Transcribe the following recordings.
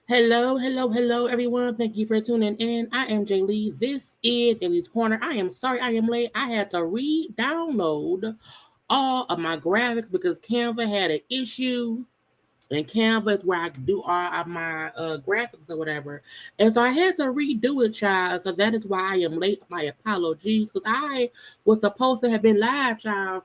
Hello, everyone. Thank you for tuning in. I am Jaylee. This is JayLeesCorner. I am sorry I am late. I had to re-download all of my graphics because Canva had an issue. And Canva is where I do all of my graphics or whatever. And so I had to redo it, child. So that is why I am late. My apologies. Because I was supposed to have been live, child,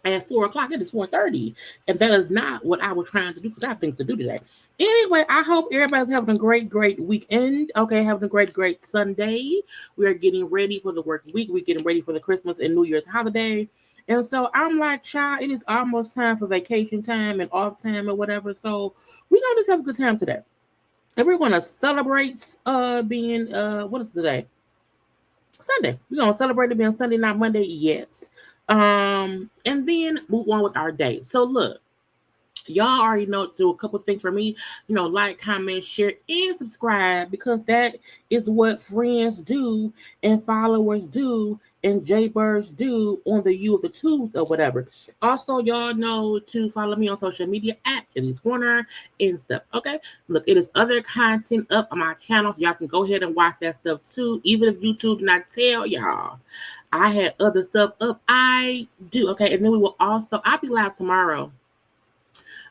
at 4 o'clock. It is 4:30. And that is not what I was trying to do because I have things to do today. Anyway, I hope everybody's having a great weekend. Okay, having a great Sunday. We are getting ready for the work week. We're getting ready for the Christmas and New Year's holiday. And so I'm like, child, it is almost time for vacation time and off time or whatever. So we're going to just have a good time today. And we're going to celebrate being, what is today? Sunday. We're going to celebrate it being Sunday, not Monday yet. And then move on with our day. So look, y'all already know to do a couple things for me. Like, comment, share, and subscribe because that is what friends do and followers do and JayBirds do on the U of the tubes or whatever. Also, y'all know to follow me on social media at JayLeesCorner and stuff. Okay, look, it is other content up on my channel. Y'all can go ahead and watch that stuff too. Even if YouTube did not tell y'all, I had other stuff up. I do. Okay, and then I'll be live tomorrow.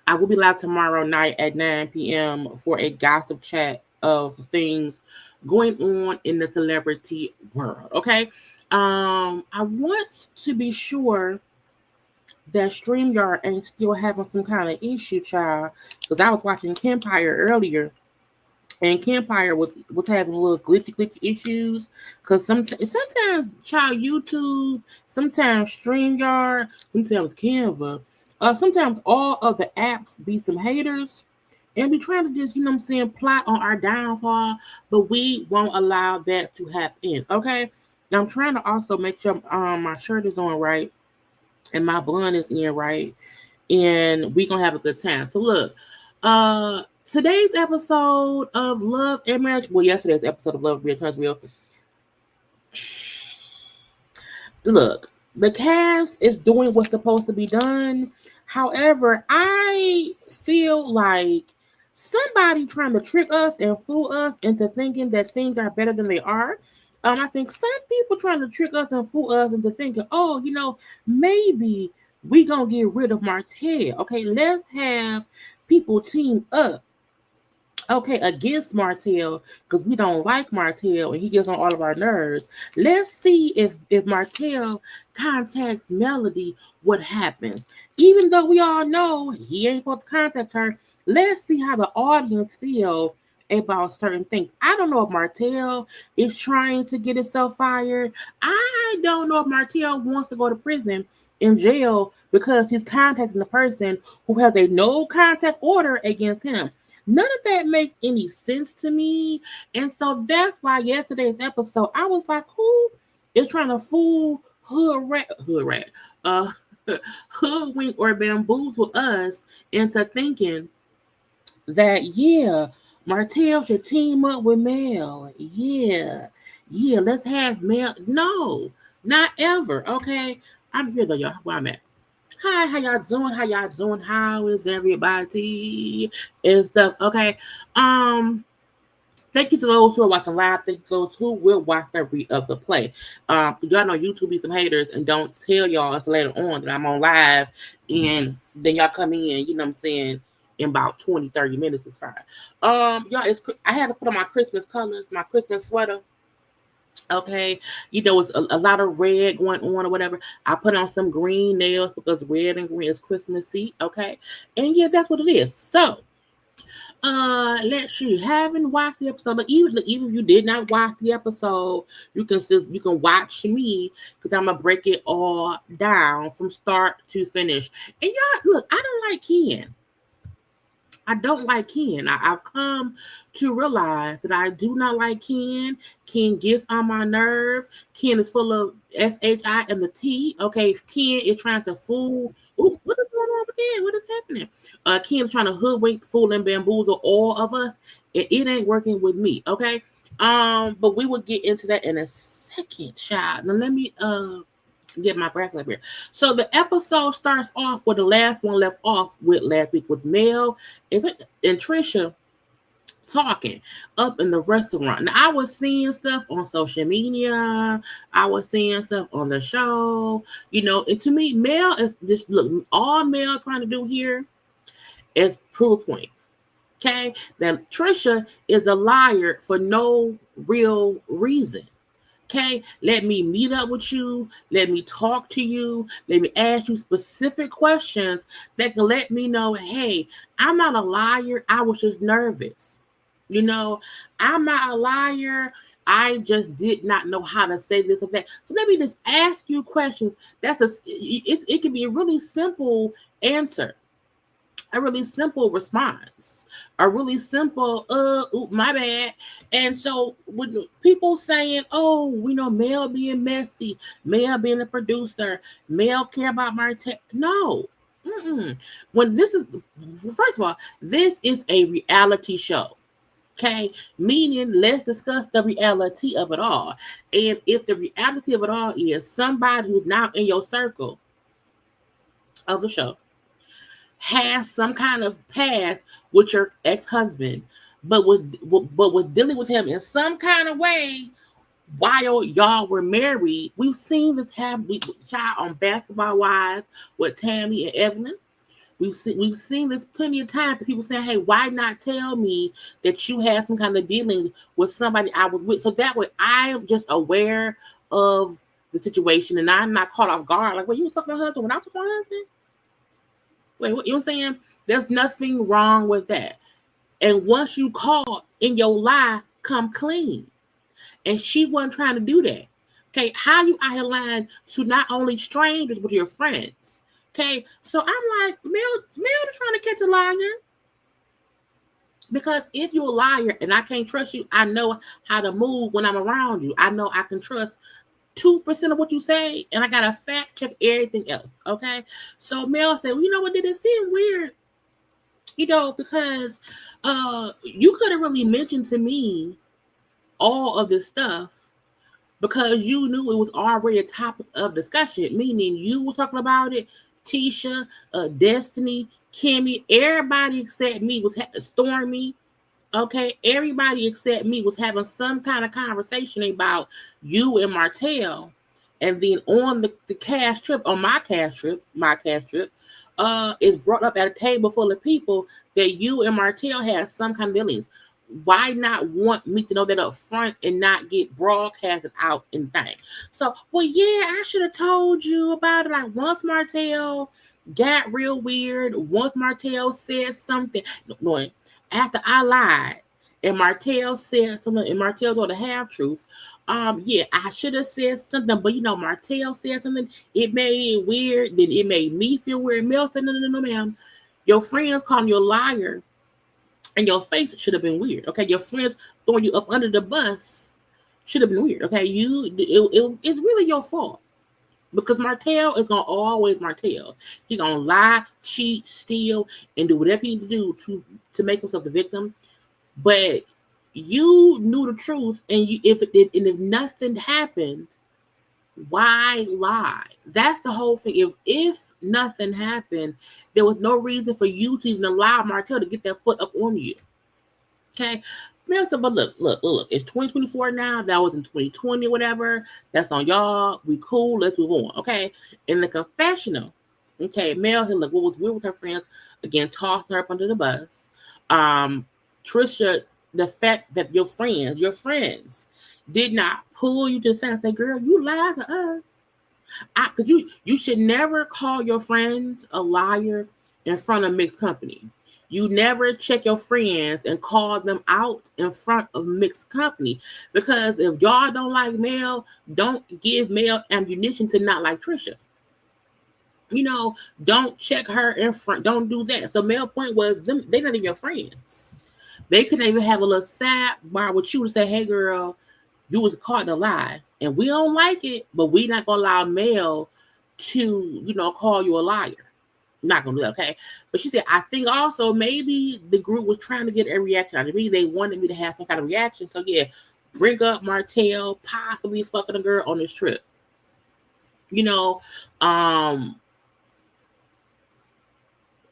I will be live tomorrow night at 9 p.m. for a gossip chat of things going on in the celebrity world. Okay. I want to be sure that StreamYard ain't still having some kind of issue, child. Because I was watching Campire earlier. And Campire was having little glitchy issues. Because sometimes, child, YouTube, sometimes StreamYard, sometimes Canva. Sometimes all of the apps be some haters and be trying to just, plot on our downfall, but we won't allow that to happen. Okay. Now I'm trying to also make sure my shirt is on right and my bun is in right, and we gonna have a good time. So look, today's episode of Love and Marriage, yesterday's episode of Love and Marriage Huntsville. Look, the cast is doing what's supposed to be done. However, I feel like somebody trying to trick us and fool us into thinking that things are better than they are. I think some people trying to trick us and fool us into thinking, oh, maybe we gonna get rid of Martel. Okay, let's have people team up, okay, against Martel because we don't like Martel and he gets on all of our nerves. Let's see if Martel contacts Melody, what happens. Even though we all know he ain't supposed to contact her, let's see how the audience feel about certain things. I don't know if Martel is trying to get himself fired. I don't know if Martel wants to go to prison in jail because he's contacting the person who has a no contact order against him. None of that makes any sense to me. And so that's why yesterday's episode, I was like, who is trying to fool hood rat, uh, hoodwink or bamboozle us into thinking that, yeah, Martell should team up with Mel. Yeah, let's have Mel. No, not ever. Okay, I'm here though, y'all. Where I'm at. Hi, how y'all doing? How y'all doing? How is everybody and stuff? Okay. Thank you to those who are watching live. Thank you to those who will watch the of the play. Y'all know YouTube be some haters and don't tell y'all until later on that I'm on live, and then y'all come in, you know what I'm saying, in about 20, 30 minutes. It's fine. Y'all, I had to put on my Christmas colors, my Christmas sweater. Okay, it's a lot of red going on or whatever. I put on some green nails because red and green is Christmassy. Okay, and yeah, that's what it is. So, let's see. Haven't watched the episode, but even if you did not watch the episode, you can watch me because I'm gonna break it all down from start to finish. And y'all, look, I don't like Ken. I don't like Ken. I've come to realize that I do not like Ken. Ken gets on my nerve. Ken is full of SHI and the T. Okay, Ken is trying to fool. Ooh, what is going on with Ken? What is happening? Ken is trying to hoodwink, fool, and bamboozle all of us. And it ain't working with me. Okay. But we will get into that in a second, child. Now let me get my graphic up here. So the episode starts off where the last one left off with last week with Mel and Tisha talking up in the restaurant. Now I was seeing stuff on social media. I was seeing stuff on the show. And to me, Mel is just look. All Mel trying to do here is prove a point. Okay, now Tisha is a liar for no real reason. Okay, let me meet up with you. Let me talk to you. Let me ask you specific questions that can let me know, hey, I'm not a liar. I was just nervous. I'm not a liar. I just did not know how to say this or that. So let me just ask you questions. It can be a really simple answer, a really simple response, a really simple, my bad. And so when people saying, oh, we know Mel being messy, Mel being a producer, Mel care about Martel. No. When first of all, this is a reality show. Okay, meaning let's discuss the reality of it all. And if the reality of it all is somebody who's not in your circle of the show has some kind of past with your ex-husband, but was dealing with him in some kind of way while y'all were married. We've seen this happen. Child on Basketball Wives with Tammy and Evelyn. We've seen this plenty of times. People saying, "Hey, why not tell me that you had some kind of dealing with somebody I was with?" So that way, I am just aware of the situation, and I'm not caught off guard. Like, well, you was talking to my husband when I was talking to my husband. Wait, what, you know what I'm saying? There's nothing wrong with that. And once you caught in your lie, come clean. And she wasn't trying to do that. Okay, how you out here lying to not only strangers but your friends? Okay, so I'm like, Mel is trying to catch a liar. Because if you're a liar and I can't trust you, I know how to move when I'm around you. I know I can trust 2% of what you say, and I gotta fact check everything else. Okay, so Mel said, well, you know what, did it seem weird? Because you could have really mentioned to me all of this stuff because you knew it was already a topic of discussion, meaning you were talking about it. Tisha, Destiny, Kimmy, everybody except me was Stormy, Okay, everybody except me was having some kind of conversation about you and Martell. And then on the cash trip, on my cash trip, is brought up at a table full of people that you and Martell had some kind of dealings. Why not want me to know that up front and not get broadcasted out and thing? So, well, yeah, I should have told you about it. Like once Martell got real weird, once Martell said something, no, after I lied and Martell said something, and Martell told the half truth. Yeah, I should have said something, but Martell said something. It made it weird. Then it made me feel weird. Mel said, no, ma'am. Your friends calling you a liar, and your face should have been weird. Okay, your friends throwing you up under the bus should have been weird. Okay, it's really your fault. Because Martell is gonna always Martell. He gonna lie, cheat, steal, and do whatever he needs to do to make himself the victim. But you knew the truth, and if nothing happened, why lie? That's the whole thing. If nothing happened, there was no reason for you to even allow Martell to get that foot up on you. Okay. But look, it's 2024 now. That was in 2020 or whatever. That's on y'all. We cool. Let's move on. Okay. In the confessional, okay, Mel said, look, what was weird with her friends, again, tossing her up under the bus. Tisha, the fact that your friends did not pull you to the side and say, girl, you lied to us. Because you should never call your friends a liar in front of mixed company. You never check your friends and call them out in front of mixed company. Because if y'all don't like Mel, don't give Mel ammunition to not like Tisha. Don't check her in front. Don't do that. So Mel's point was, they're not even your friends. They couldn't even have a little sidebar with you to say, hey, girl, you was caught in a lie. And we don't like it, but we not going to allow Mel to, call you a liar. Not gonna do that, okay? But she said, I think also maybe the group was trying to get a reaction out of me. They wanted me to have some kind of reaction. So yeah, bring up Martell possibly fucking a girl on this trip.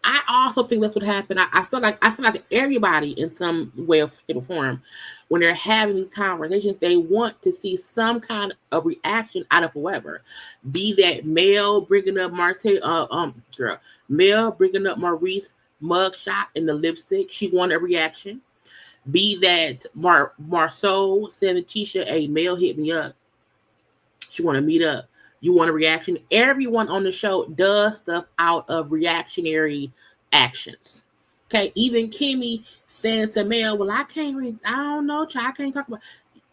I also think that's what happened. I feel like everybody in some way or form, when they're having these conversations, they want to see some kind of reaction out of whoever. Be that Mel bringing up Mel bringing up Maurice mugshot in the lipstick. She wanted a reaction. Be that Marsau said to Tisha, hey, Mel hit me up. She want to meet up. You want a reaction? Everyone on the show does stuff out of reactionary actions. Okay, even Kimmy saying to Mel, well, I can't read. I don't know, I can't talk about.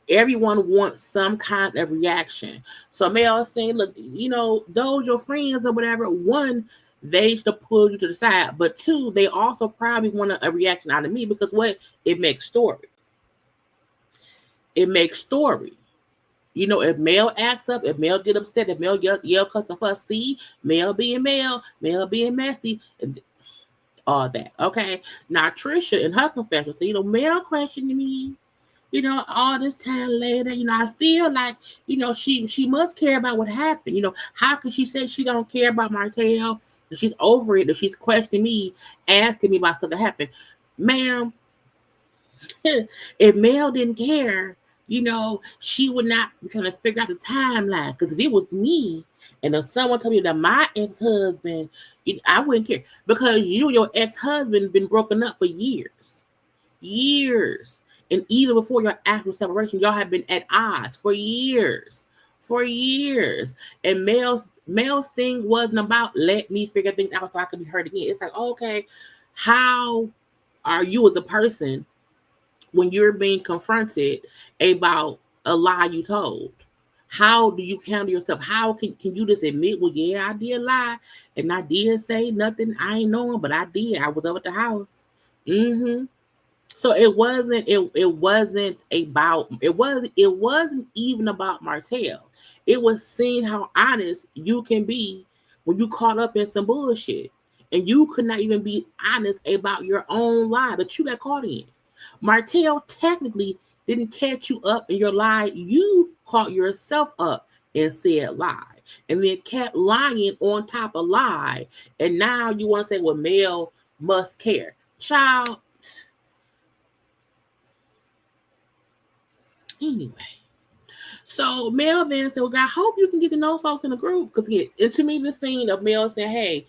Everyone wants some kind of reaction. So Mel is saying, look, those your friends or whatever. One, they should pull you to the side, but two, they also probably want a reaction out of me because what? It makes story. It makes story. If Mel acts up, if Mel get upset, if Mel yell, cuss and fuss, see, Mel being being messy, and all that. Okay. Now Tisha in her confession, so Mel questioning me, all this time later, I feel like, she must care about what happened. How can she say she don't care about Martell? If she's over it, if she's questioning me, asking me about stuff that happened. Ma'am, if Mel didn't care, she would not be trying to figure out the timeline. Because if it was me, and if someone told me that my ex-husband, I wouldn't care. Because you and your ex-husband been broken up for years. And even before your actual separation, y'all have been at odds for years. And Mel's thing wasn't about let me figure things out so I could be hurt again. It's like, okay, how are you as a person when you're being confronted about a lie you told? How do you handle yourself? How can you just admit, well, yeah, I did lie and I did say nothing I ain't knowing, but I did. I was over at the house. So it wasn't even about Martell. It was seeing how honest you can be when you caught up in some bullshit. And you could not even be honest about your own lie that you got caught in. Martell technically didn't catch you up in your lie. You caught yourself up and said lie. And then kept lying on top of lie. And now you want to say, well, Mel must care. Child, Anyway, so Mel then said, well, I hope you can get to know folks in the group. Because to me, this thing of Mel saying, hey,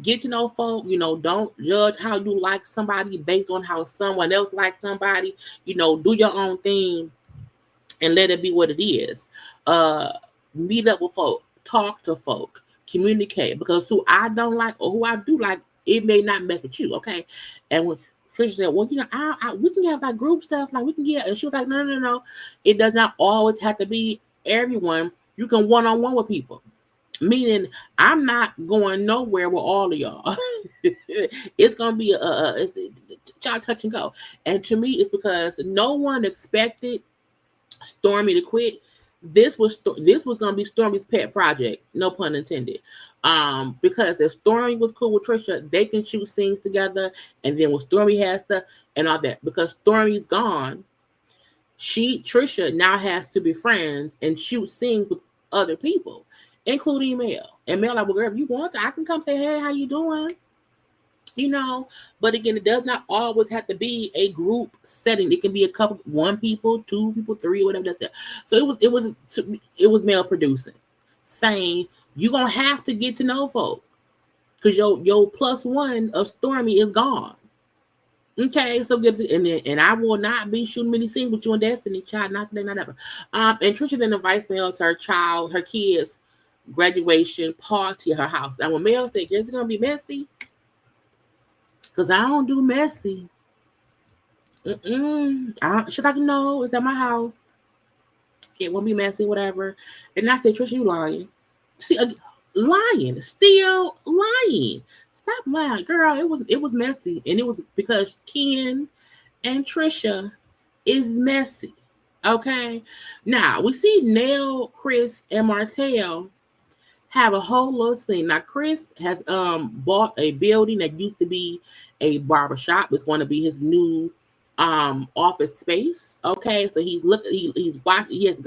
get to know folk, don't judge how you like somebody based on how someone else likes somebody. Do your own thing and let it be what it is. Meet up with folk, talk to folk, communicate. Because who I don't like or who I do like, it may not mess with you, okay? And when Trisha said, well, we can have like group stuff, like we can get, and she was like, no. It does not always have to be everyone. You can one-on-one with people. Meaning, I'm not going nowhere with all of y'all. It's gonna be it's y'all touch and go. And to me, it's because no one expected Stormy to quit. This was gonna be Stormy's pet project, no pun intended. Because if Stormy was cool with Trisha, they can shoot scenes together, and then when Stormy has stuff and all that, because Stormy's gone, Trisha now has to be friends and shoot scenes with other people, including Mel. And Mel like, well, girl, if you want to, I can come say, hey, how you doing? But again, it does not always have to be a group setting. It can be one people, two people, three, whatever that's it. So it was Mel producing, saying you're gonna have to get to know folk because your plus one of Stormy is gone. Okay, so good. And I will not be shooting many scenes with you and Destiny, child. Not today, not ever. And Trisha then invites Mel to her kids' graduation party at her house. And when Mel said, "Is it gonna be messy?" Because I don't do messy. She's like, no, it's at my house. It won't be messy, whatever. And I said, Trisha, you lying. See, lying, still lying. Stop lying, girl. It was messy, and it was because Ken and Trisha is messy. Okay, now we see Nell, Chris, and Martell have a whole little scene. Now Chris has bought a building that used to be a barbershop. It's going to be his new office space. Okay, so he's looking, he's watching, he has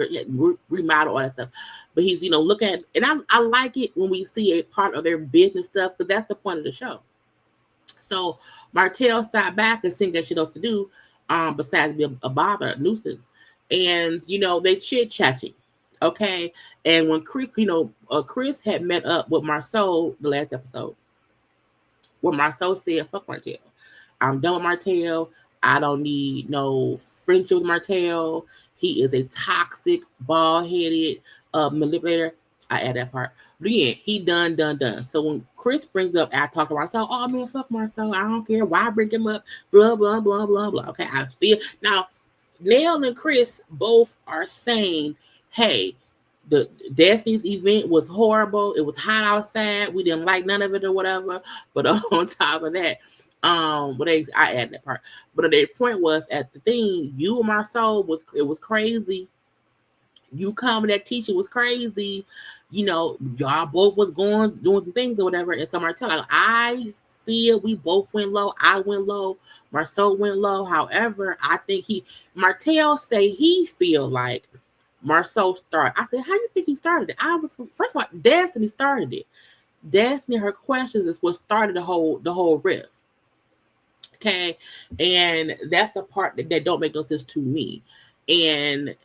remodel all that stuff, but he's looking at, and I like it when we see a part of their business stuff, because that's the point of the show. So Martell stopped back and seeing that she knows to do, besides be a bother, a nuisance, and they chit chatting. Okay, and when Chris had met up with Marsau the last episode, where Marsau said, "Fuck Martell, I'm done with Martell. I don't need no friendship with Martell. He is a toxic, bald-headed manipulator." I add that part. But yeah, he done. So when Chris brings up, I talk to Marsau, oh man, fuck Marsau. I don't care why I bring him up. Blah blah blah blah blah. Okay, I feel now. Nell and Chris both are saying, hey, the Destiny's event was horrible. It was hot outside. We didn't like none of it or whatever. But on top of that, I add that part. But their point was at the thing, you and Marsau was crazy. You coming that teacher was crazy. Y'all both was doing some things or whatever. And so Martell, like, I feel we both went low. I went low. Marsau went low. However, I think Martell say he feel like Marsau started. I said, how you think he started it? First of all, Destiny started it. Destiny, her questions is what started the whole riff. Okay, and that's the part that don't make no sense to me. And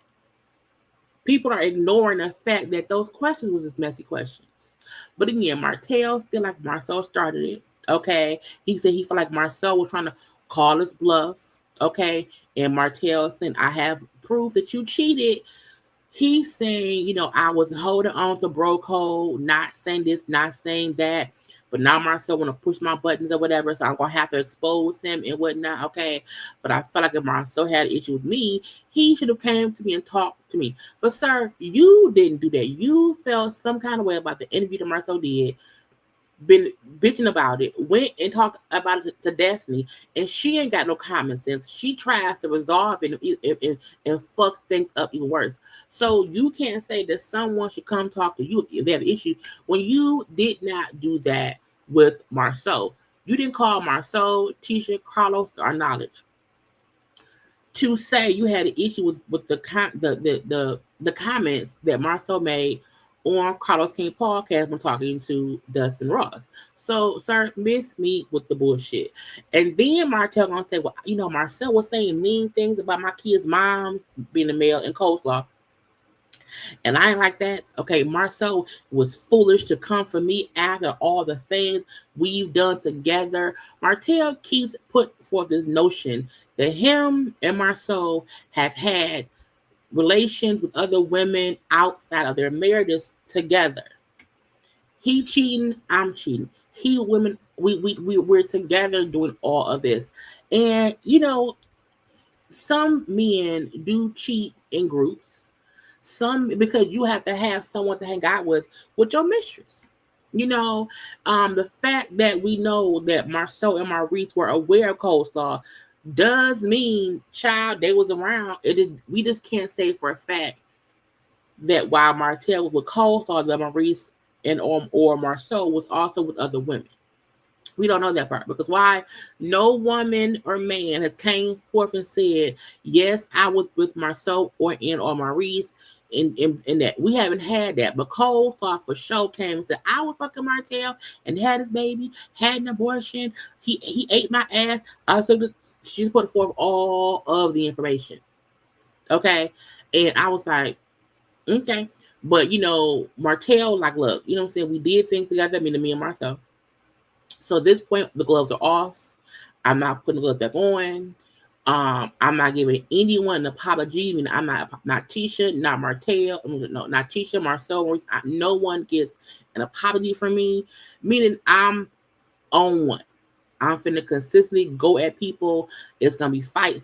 people are ignoring the fact that those questions was just messy questions. But again, Martell feel like Marsau started it. Okay, he said he felt like Marsau was trying to call his bluff. Okay, and Martell said, I have proof that you cheated. He's saying, I was holding on to bro code, not saying this, not saying that. But now Marsau want to push my buttons or whatever, so I'm going to have to expose him and whatnot, okay? But I felt like if Marsau had an issue with me, he should have came to me and talked to me. But, sir, you didn't do that. You felt some kind of way about the interview that Marsau did, been bitching about it, went and talked about it to Destiny, and she ain't got no common sense. She tries to resolve it and fuck things up even worse. So you can't say that someone should come talk to you if they have an issue when you did not do that with Marsau. You didn't call Marsau, Tisha, Carlos, or Knowledge to say you had an issue with the comments that Marsau made on Carlos King podcast when talking to Dustin Ross. So, sir, miss me with the bullshit. And then Martell gonna say, well, Marcel was saying mean things about my kids' moms being a male in coleslaw. And I ain't like that. Okay, Marsau was foolish to come for me after all the things we've done together. Martel keeps put forth this notion that him and Marsau have had relations with other women outside of their marriages together. He cheating, I'm cheating. He women, we're together doing all of this. And some men do cheat in groups. Some because you have to have someone to hang out with your mistress. The fact that we know that Marcel and Maurice were aware of coleslaw does mean, child, they was around. We just can't say for a fact that while Martel was with coleslaw, that Maurice and or Marcel was also with other women. We don't know that part because why? No woman or man has came forth and said, yes, I was with Marcel or Maurice in that. We haven't had that. But Cole thought for sure came and said, I was fucking Martel and had his baby, had an abortion. He ate my ass. She put forth all of the information. Okay. And I was like, okay. But, Martel, like, look, you know what I'm saying? We did things together, me and Marcel. So at this point, the gloves are off. I'm not putting the gloves back on. I'm not giving anyone an apology. I'm not Tisha, not Martel. No, not Tisha, Marcel. No one gets an apology from me. Meaning I'm on one. I'm finna consistently go at people. It's gonna be fight,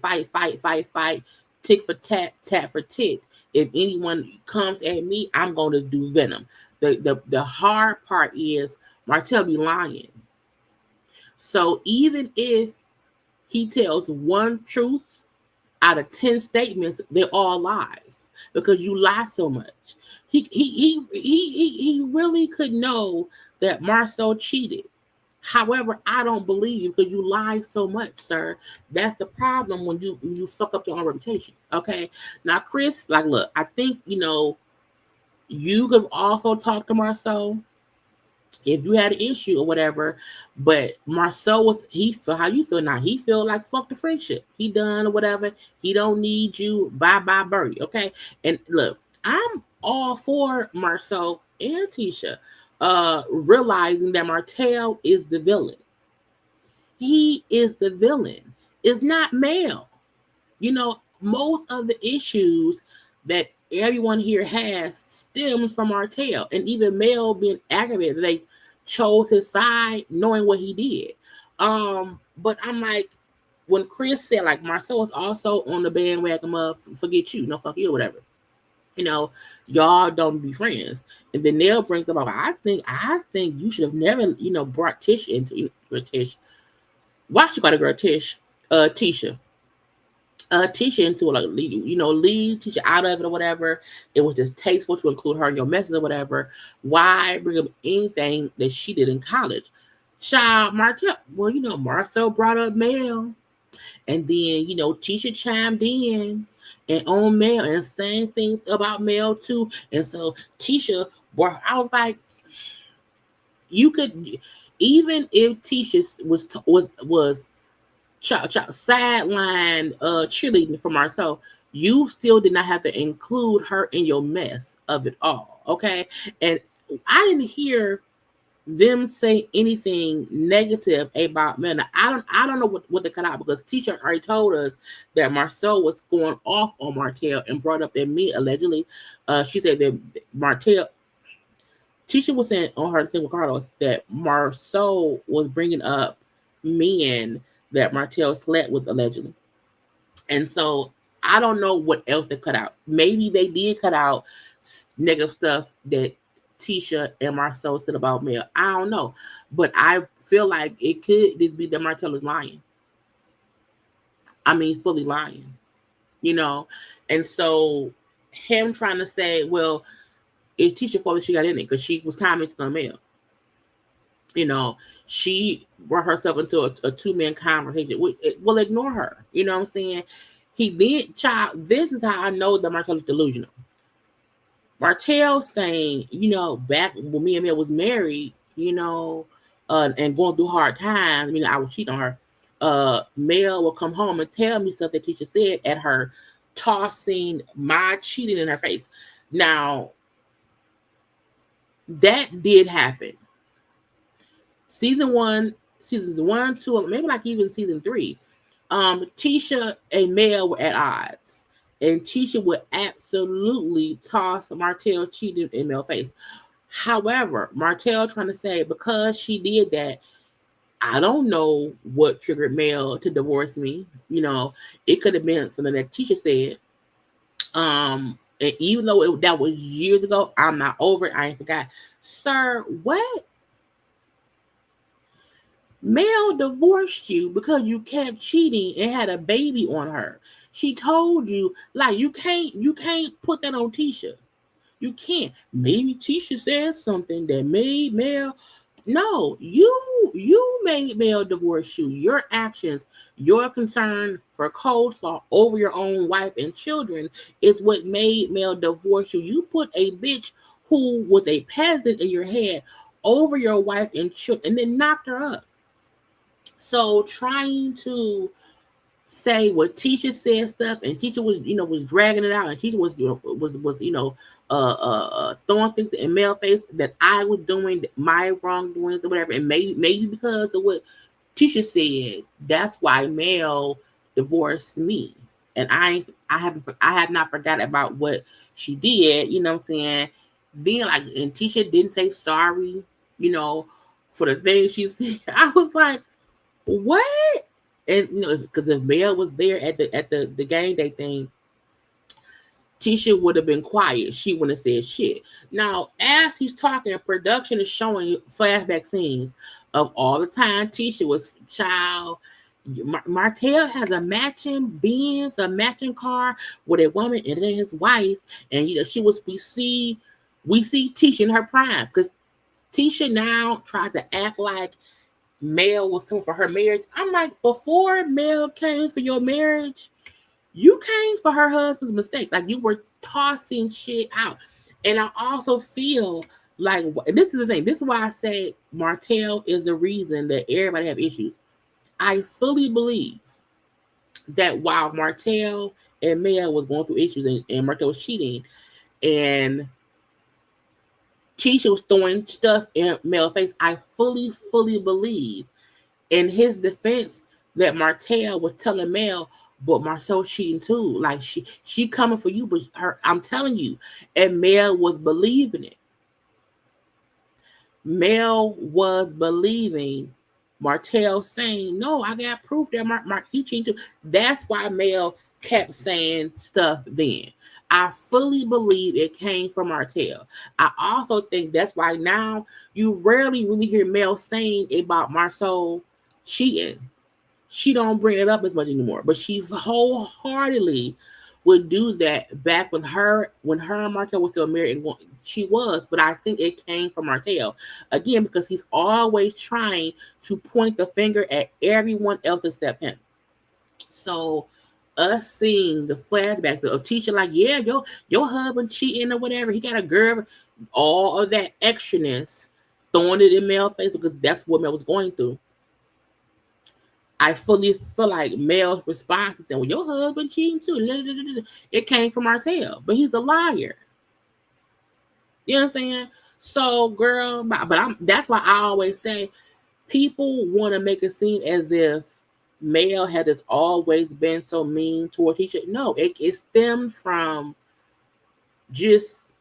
tick for tat, tat for tick. If anyone comes at me, I'm gonna just do venom. The hard part is Martel be lying. So even if he tells one truth out of 10 statements, they're all lies because you lie so much. He really could know that Marsau cheated. However, I don't believe you because you lie so much, sir. That's the problem when you fuck up your own reputation. Okay. Now, Chris, like, look, I think you could also talk to Marsau if you had an issue or whatever, but Marcel he feel how you feel now. He feel like fuck the friendship. He done or whatever. He don't need you. Bye birdie. Okay. And look, I'm all for Marcel and Tisha realizing that Martel is the villain. He is the villain. It's not Mel. Most of the issues that everyone here has stems from Martel, and even Mel being aggravated. They chose his side knowing what he did. But I'm like, when Chris said like Marcel is also on the bandwagon of forget you, no fuck you or whatever. Y'all don't be friends. And then Nell brings up, I think you should have never, brought Tish into Tish. Why she got a girl Tish? Tisha. Tisha into like leave Tisha out of it or whatever. It was just tasteful to include her in your message or whatever. Why bring up anything that she did in college? Child Martel. Well, Marcel brought up Mel, and then Tisha chimed in and on Mel and saying things about Mel too. And so Tisha, I was like, you could, even if Tisha was sideline cheerleading for Marcel, you still did not have to include her in your mess of it all. Okay. And I didn't hear them say anything negative about men. I don't know what to cut out because Tisha already told us that Marcel was going off on Martel and brought up that me allegedly. She said that Tisha was saying on her thing with Carlos that Marcel was bringing up men that Martel slept with allegedly. And so I don't know what else they cut out. Maybe they did cut out negative stuff that Tisha and Marcel said about Mel. I don't know. But I feel like it could just be that Martel is lying. I mean, fully lying. And so him trying to say, well, it's Tisha fault that she got in it because she was commenting on Mel. She brought herself into a two-man conversation. Well, ignore her. You know what I'm saying? This is how I know that Martel is delusional. Martell saying, back when me and Mel was married, and going through hard times, I would cheat on her. Mel will come home and tell me stuff that Tisha said at her, tossing my cheating in her face. Now, that did happen. Seasons 1, 2, maybe like even season 3. Tisha and Mel were at odds. And Tisha would absolutely toss Martell cheating in Mel's face. However, Martell trying to say because she did that, I don't know what triggered Mel to divorce me. It could have been something that Tisha said. And even though that was years ago, I'm not over it. I ain't forgot. Sir, what? Mel divorced you because you kept cheating and had a baby on her. She told you, like, you can't put that on Tisha. You can't. Maybe Tisha said something that made Mel. No, you made Mel divorce you. Your actions, your concern for coleslaw over your own wife and children is what made Mel divorce you. You put a bitch who was a peasant in your head over your wife and children and then knocked her up. So trying to say what Tisha said stuff, and Tisha was dragging it out, and Tisha was throwing things in Mel's face that I was doing my wrongdoings or whatever, and maybe because of what Tisha said, that's why Mel divorced me, and I have not forgot about what she did. You know what I'm saying? Being like, and Tisha didn't say sorry, for the things she said. I was like, what? And because if Mel was there at the game day thing, Tisha would have been quiet. She wouldn't have said shit. Now, as he's talking, production is showing flashback scenes of all the time Tisha was child. Martell has a matching Benz, a matching car with a woman and then his wife, and we see Tisha in her prime, because Tisha now tries to act like Mel was coming for her marriage. I'm like, before Mel came for your marriage, you came for her husband's mistakes. Like, you were tossing shit out. And I also feel like, this is the thing. This is why I say Martell is the reason that everybody have issues. I fully believe that while Martell and Mel was going through issues and Martell was cheating, and Tisha was throwing stuff in Mel's face, I fully believe in his defense that Martell was telling Mel, but Marsau cheating too. Like, she coming for you, but I'm telling you. And Mel was believing it. Mel was believing Martell saying, no, I got proof that he cheating too. That's why Mel kept saying stuff then. I fully believe it came from Martell. I also think that's why now you rarely really hear Mel saying about Marsau cheating. She don't bring it up as much anymore, but she wholeheartedly would do that back when her and Martell was still married, and she was, but I think it came from Martell. Again, because he's always trying to point the finger at everyone else except him. So us seeing the flashbacks of Tisha, like, yeah, your husband cheating or whatever, he got a girl, all of that extraness, throwing it in Mel's face because that's what Mel was going through. I fully feel like Mel's response is saying, well, your husband cheating too. It came from Martell, but he's a liar. You know what I'm saying? So, girl, but that's why I always say people want to make it seem as if Mel has always been so mean toward Tisha. No, it stemmed from just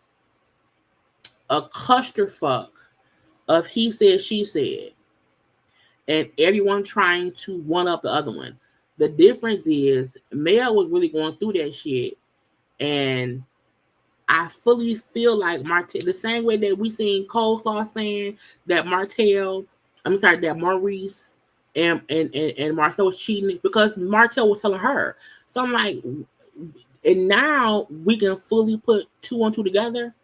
a clusterfuck of he said, she said, and everyone trying to one up the other one. The difference is Mel was really going through that shit, and I fully feel like Martell, the same way that we seen Coleslaw saying that that Maurice and Marcel was cheating because Martell was telling her. So I'm like, and now we can fully put 2 and 2 together.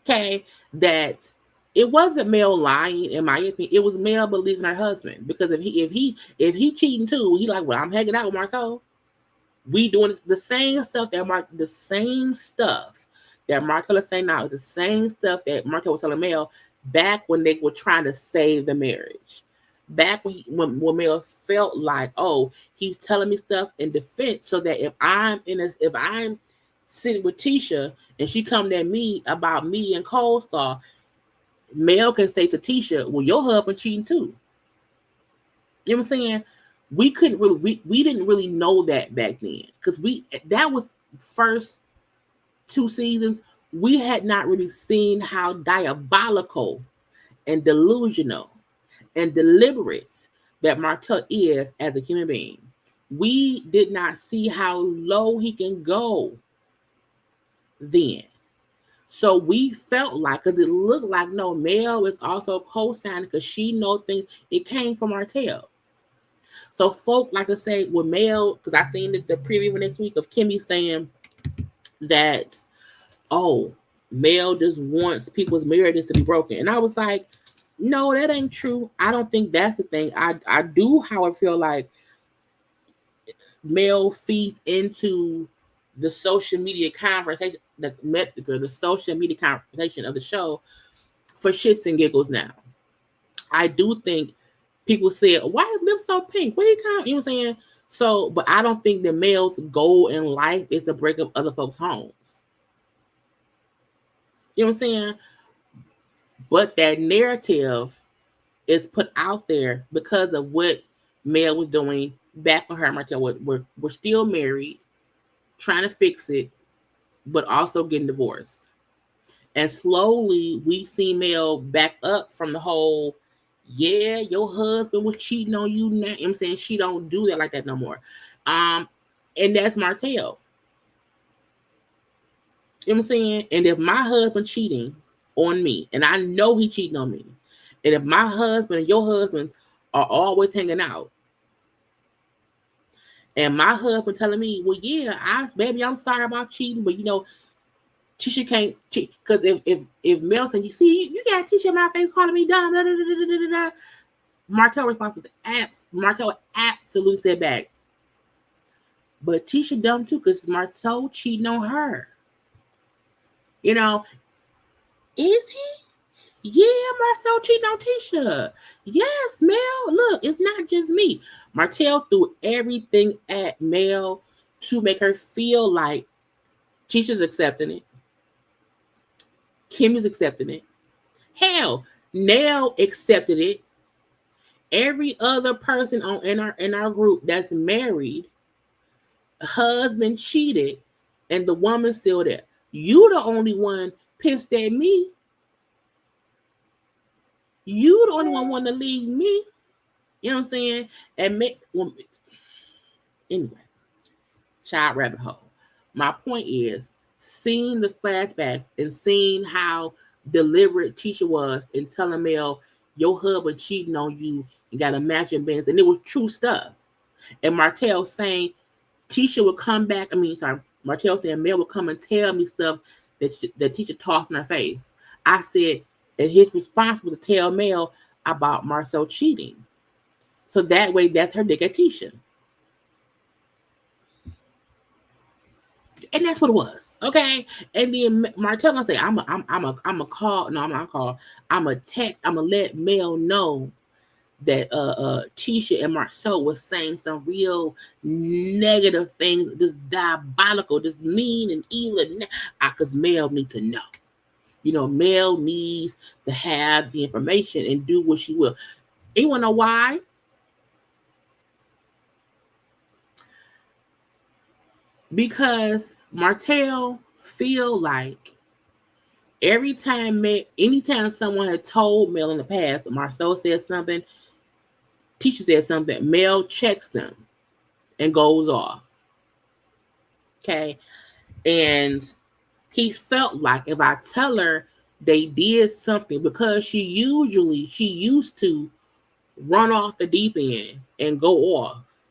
Okay, that it wasn't Mel lying, in my opinion. It was Mel believing her husband, because if he cheating too, he like, well, I'm hanging out with Marsau. We doing the same stuff that Martell is saying now, the same stuff that Martell was telling Mel back when they were trying to save the marriage. Back when Mel felt like, oh, he's telling me stuff in defense, so that if I'm sitting with Tisha and she come at me about me and Cold Star, Mel can say to Tisha, well, your husband cheating too. You know what I'm saying? We didn't really know that back then, because that was first 2 seasons. We had not really seen how diabolical and delusional and deliberate that Martel is as a human being. We did not see how low he can go then. So we felt like, because it looked like, no, Mel is also co-signing because she knows things. It came from Martel. So folk, like I say, with Mel, because I seen the preview for next week of Kimmy saying that, oh, Mel just wants people's marriages to be broken. And I was like, no, that ain't true. I don't think that's the thing. I do, however, feel like Mel feeds into the social media conversation, the social media conversation of the show for shits and giggles now. I do think people said, why is Mel so pink? Where he come? You know what I'm saying? So, but I don't think that Mel's goal in life is to break up other folks' homes. You know what I'm saying? But that narrative is put out there because of what Mel was doing back when her and Martel were still married, trying to fix it, but also getting divorced. And slowly we see Mel back up from the whole, yeah, your husband was cheating on you now. You know what I'm saying? She don't do that like that no more. And that's Martel. You know what I'm saying? And if my husband cheating on me, and I know he cheating on me, and if my husband and your husbands are always hanging out, and my husband telling me, well, yeah, baby, I'm sorry about cheating, but you know, Tisha can't cheat. Because if Mel said, you see, you got Tisha in my face calling me dumb, blah, blah, blah, blah, blah, blah. Martel response was Martel absolutely said back, but Tisha dumb too, because Marsau cheating on her. You know, is he? Yeah, Marsau cheating on Tisha. Yes, Mel. Look, it's not just me. Martel threw everything at Mel to make her feel like Tisha's accepting it. Kimmy's accepting it. Hell, Nell accepted it. Every other person in our group that's married, husband cheated, and the woman's still there. You the only one pissed at me. You the only one want to leave me. You know what I'm saying? And anyway, child rabbit hole. My point is, seeing the flashbacks and seeing how deliberate Tisha was in telling Mel, your husband cheating on you and got a matching Benz, and it was true stuff. And Martel saying Tisha would come back. Martel saying Mel would come and tell me stuff that Tisha tossed in her face. I said, and his response was to tell Mel about Marsau cheating. So that way, that's her dig at Tisha. And that's what it was, okay. And then Martel gonna say, I'm a call. No, I'm not call. I'm a text. I'm gonna let Mel know that Tisha and Marsau was saying some real negative things, this diabolical, this mean and evil. Because Mel needs to know. You know, Mel needs to have the information and do what she will. You wanna know why? Because Martel feel like anytime someone had told Mel in the past, Marsau said something, Tisha said something, Mel checks them and goes off. Okay. And he felt like if I tell her they did something, because she used to run off the deep end and go off,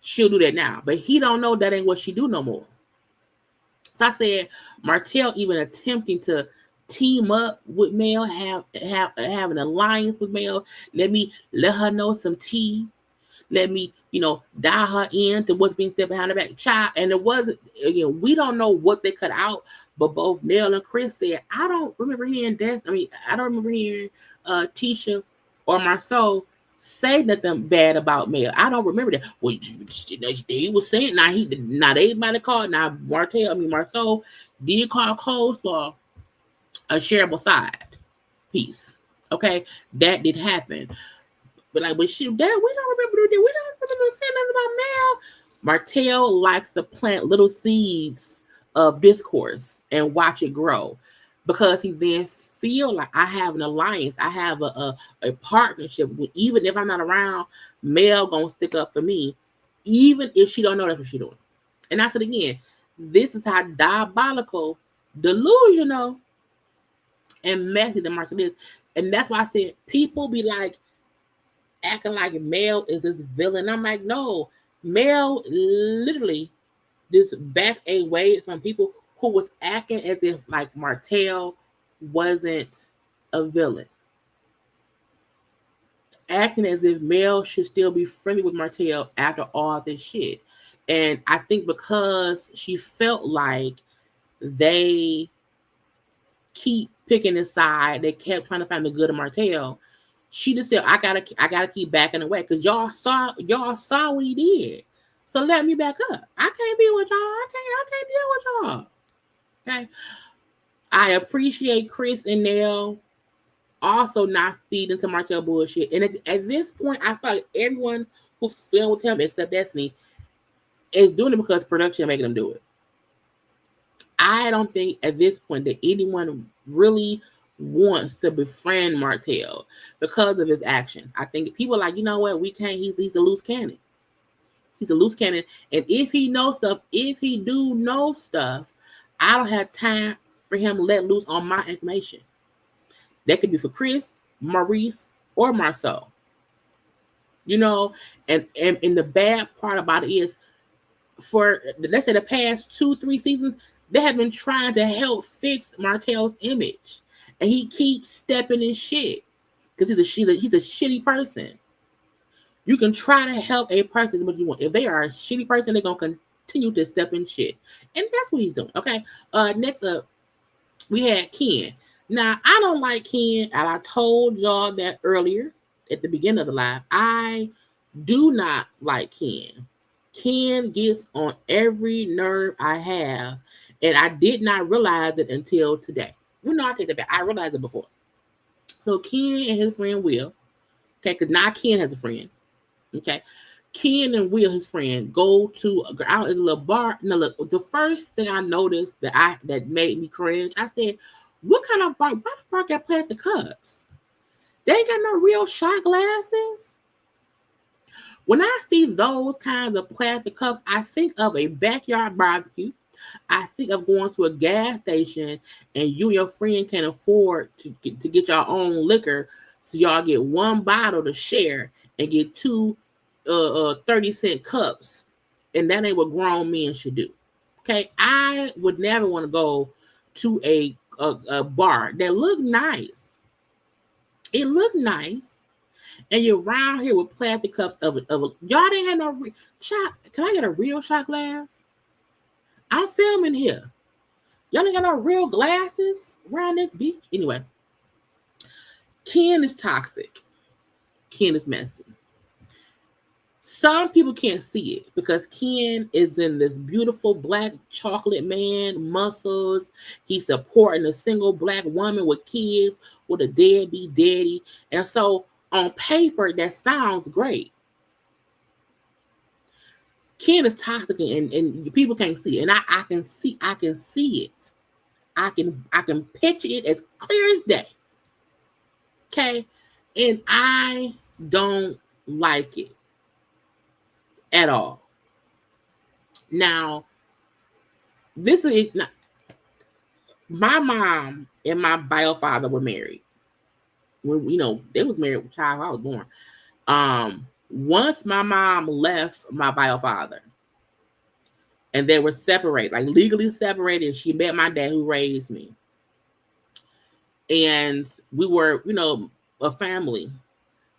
she'll do that now. But he don't know that ain't what she do no more. So I said, Martel even attempting to team up with Mel, have an alliance with Mel. Let her know some tea. let me, dial her in to what's being said behind her back. Child, and it wasn't, again, we don't know what they cut out, but both Nell and Chris said, I don't remember hearing Tisha or Marsau say nothing bad about Mel. I don't remember that. Well, he was saying, now they might have called, now Marsau did call coleslaw a shareable side piece. Okay, that did happen. But we don't remember saying nothing about Mel. Martel likes to plant little seeds of discourse and watch it grow, because he then feel like I have an alliance, I have a partnership. Even if I'm not around, Mel gonna stick up for me, even if she don't know that's what she's doing. And I said again, this is how diabolical, delusional, and messy the Martel is. And that's why I said people be like acting like Mel is this villain. I'm like, no, Mel literally just back away from people who was acting as if like Martel wasn't a villain, acting as if Mel should still be friendly with Martel after all this shit. And I think because she felt like they keep picking a side, they kept trying to find the good of Martel, she just said, I gotta keep backing away, because y'all saw what he did. So let me back up. I can't be with y'all. I can't deal with y'all. Okay. I appreciate Chris and Nell also not feeding into Martel bullshit. And at this point, I feel like everyone who filmed with him except Destiny is doing it because production making them do it. I don't think at this point that anyone really wants to befriend Martel because of his actions. I think people are like, you know what, we can't, he's a loose cannon. He's a loose cannon. And if he knows stuff, if he do know stuff, I don't have time for him to let loose on my information. That could be for Chris, Maurice, or Marsau. And the bad part about it is, for let's say the past 2-3 seasons, they have been trying to help fix Martel's image, and he keeps stepping in shit because he's a shitty person. You can try to help a person what you want. If they are a shitty person, they're gonna continue to step in shit, and that's what he's doing. Okay. Next up, we had Ken. Now, I don't like Ken, and I told y'all that earlier at the beginning of the live. I do not like Ken. Ken gets on every nerve I have, and I did not realize it until today. I take that back. I realized it before. So Ken and his friend Will, okay, because now Ken has a friend, okay. Ken and Will, his friend, go to a little bar. No, look, the first thing I noticed that made me cringe, I said, what kind of bar? Why the bar got plastic cups? They ain't got no real shot glasses. When I see those kinds of plastic cups, I think of a backyard barbecue. I think of going to a gas station and you and your friend can't afford to get your own liquor, so y'all get one bottle to share and get two 30-cent cups, and that ain't what grown men should do. Okay, I would never want to go to a bar that looked nice. It looked nice. And you're around here with plastic cups of y'all didn't have no shot. Can I get a real shot glass? I'm filming here. Y'all ain't got no real glasses around this beach. Anyway, Ken is toxic. Ken is messy. Some people can't see it because Ken is in this beautiful black chocolate man muscles. He's supporting a single black woman with kids with a deadbeat daddy. And so on paper, that sounds great. Ken is toxic, and people can't see it. And I can see it. I can picture it as clear as day. Okay? And I don't like it at all. Now, this is not, my mom and my bio father were married. When they was married with child I was born. Once my mom left my bio father and they were separated, like legally separated, she met my dad who raised me. And we were, a family.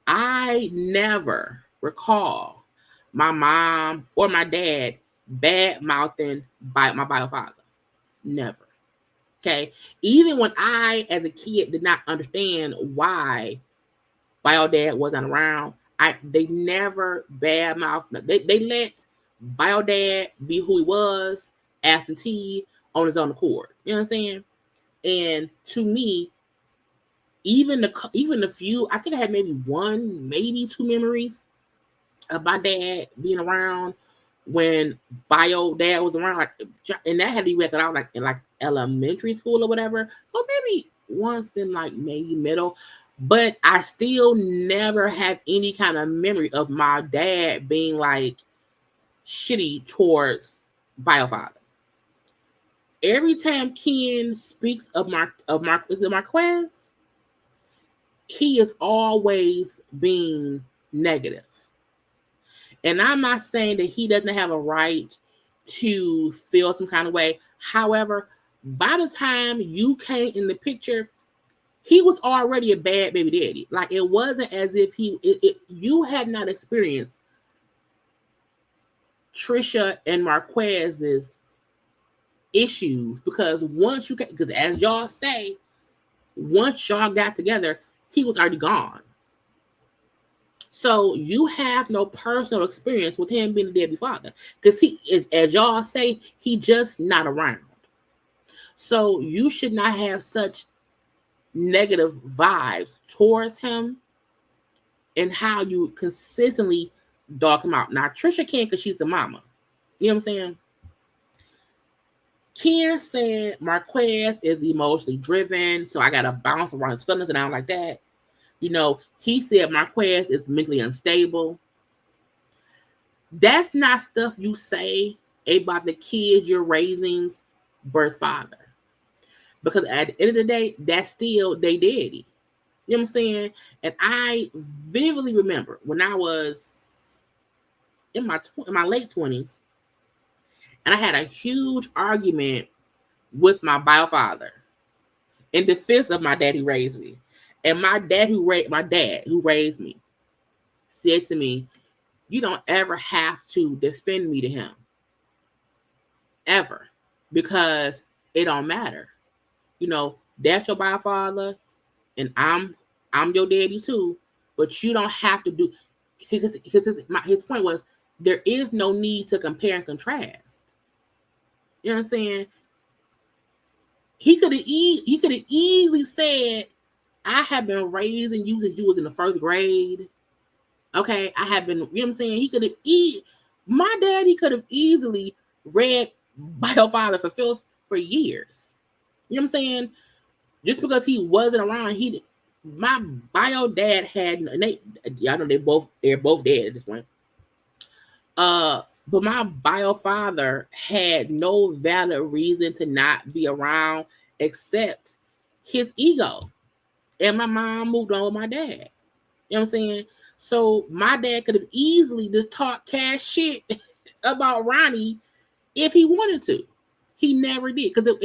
I never recall my mom or my dad bad mouthing by my bio father. Never. Okay. Even when I, as a kid, did not understand why bio dad wasn't around, they never bad mouth. They let bio dad be who he was, absentee on his own accord. You know what I'm saying? And to me, even the few, I think I had maybe one, maybe two memories of my dad being around when bio dad was around, like, and that had to be when I was like in like elementary school or whatever, or maybe once in like maybe middle. But I still never have any kind of memory of my dad being like shitty towards bio father. Every time Ken speaks of is it Marquez? He is always being negative. And I'm not saying that he doesn't have a right to feel some kind of way. However, by the time you came in the picture, he was already a bad baby daddy. Like, it wasn't as if you had not experienced Tisha and Marquez's issues, because because as y'all say, once y'all got together, he was already gone. So you have no personal experience with him being a deadbeat father, because he is, as y'all say, he just not around. So you should not have such negative vibes towards him and how you consistently dog him out. Now Tisha can, because she's the mama. You know what I'm saying? Ken said Marquez is emotionally driven, so I gotta bounce around his feelings, and I don't like that. You know, he said Marquez is mentally unstable. That's not stuff you say about the kids you're raising's birth father. Because at the end of the day, that's still they daddy. You know what I'm saying? And I vividly remember when I was in my late 20s, and I had a huge argument with my bio father in defense of my dad who raised me. And my dad who raised me said to me, "You don't ever have to defend me to him. Ever. Because it don't matter. You know, that's your bio father, and I'm your daddy too. But you don't have to do," because his point was, there is no need to compare and contrast. You know what I'm saying? He could have easily said, "I have been raising you since you was in the first grade. Okay, I have been," you know what I'm saying? He could have my daddy could have easily read bio father for years. You know what I'm saying? Just because he wasn't around, my bio dad had, y'all know they're both dead at this point. But my bio father had no valid reason to not be around except his ego. And my mom moved on with my dad. You know what I'm saying? So my dad could have easily just talked cash shit about Ronnie if he wanted to. He never did, because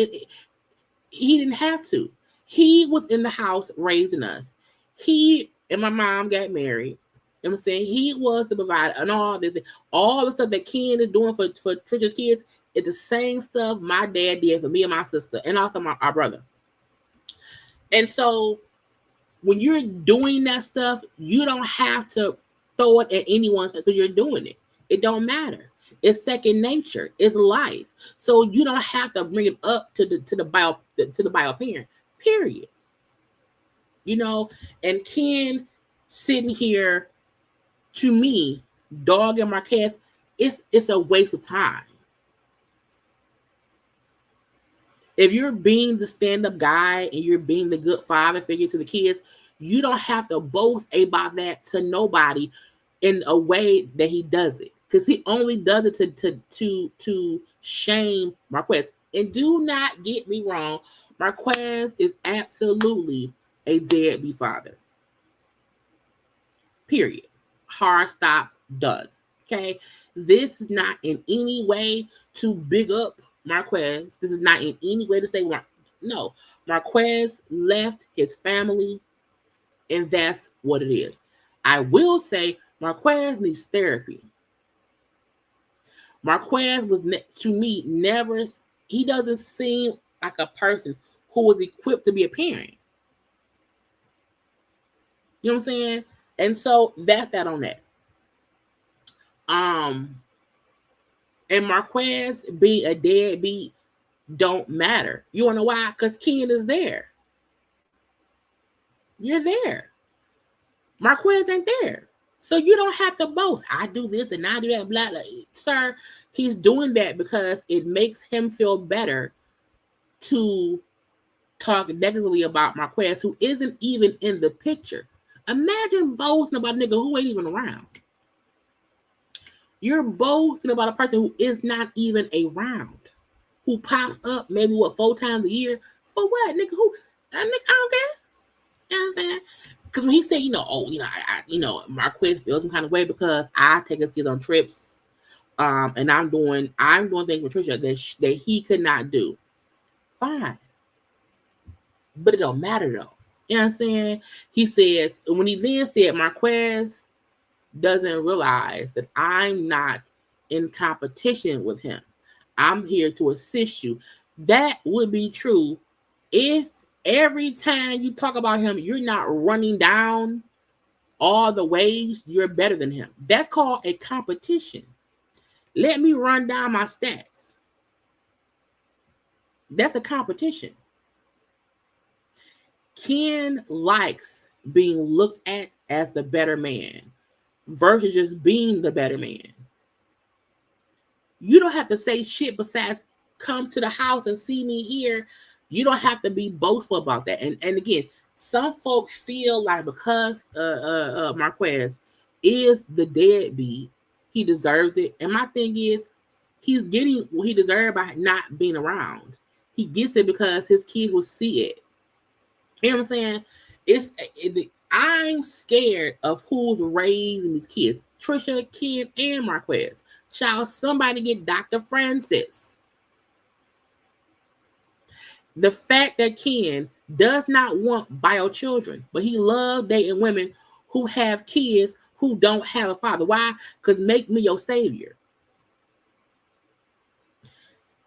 he didn't have to. He was in the house raising us. He and my mom got married. You know what I'm saying? He was the provider, and all the stuff that Ken is doing for Trisha's kids is the same stuff my dad did for me and my sister, and also our brother. And so when you're doing that stuff, you don't have to throw it at anyone because you're doing it. It don't matter. It's second nature. It's life. So you don't have to bring it up to the bio parent. Period. You know, and Ken sitting here, to me, dogging Marquez, it's a waste of time. If you're being the stand-up guy and you're being the good father figure to the kids, you don't have to boast about that to nobody in a way that he does it. Because he only does it to shame Marquez. And do not get me wrong, Marquez is absolutely a deadbeat father. Period. Hard stop, done. Okay? This is not in any way to big up Marquez. This is not in any way to say, no. Marquez left his family, and that's what it is. I will say Marquez needs therapy. Marquez was, to me, never, he doesn't seem like a person who was equipped to be a parent. You know what I'm saying? And so that's that on that. And Marquez being a deadbeat don't matter. You wanna know why? Because Ken is there. You're there. Marquez ain't there. So you don't have to boast. I do this and I do that, blah, blah. Sir, he's doing that because it makes him feel better to talk negatively about Marquez, who isn't even in the picture. Imagine boasting about a nigga who ain't even around. You're boasting about a person who is not even around, who pops up maybe 4 times a year. For what, nigga? Who? I don't care. You know what I'm saying? Because when he said, I Marquez feels some kind of way because I take his kids on trips, and I'm doing things with Trisha that he could not do. Fine, but it don't matter though. You know what I'm saying? He says, when he then said, Marquez doesn't realize that I'm not in competition with him. I'm here to assist you. That would be true if every time you talk about him, you're not running down all the ways you're better than him. That's called a competition. Let me run down my stats. That's a competition. Ken likes being looked at as the better man versus just being the better man. You don't have to say shit besides come to the house and see me here. You don't have to be boastful about that. And again, some folks feel like because Marquez is the deadbeat, he deserves it. And my thing is, he's getting what he deserves by not being around. He gets it because his kids will see it. You know what I'm saying? I'm scared of who's raising these kids. Trisha, Ken, and Marquez. Child, somebody get Dr. Francis. The fact that Ken does not want bio children, but he loves dating women who have kids who don't have a father. Why? Because make me your savior.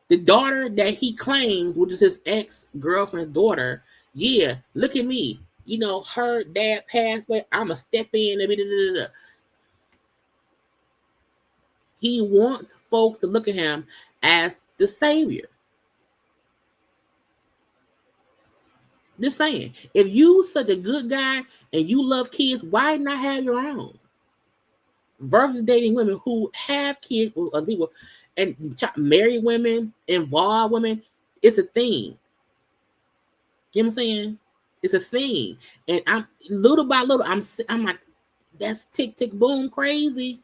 The daughter that he claims, which is his ex-girlfriend's daughter, yeah, look at me. You know, her dad passed away. I'm going to step in. He wants folks to look at him as the savior. Just saying. If you such a good guy and you love kids, why not have your own? Versus dating women who have kids with other people and married women, involved women, it's a thing. You know what I'm saying? It's a thing. And I'm little by little, I'm like, that's tick, tick, boom, crazy.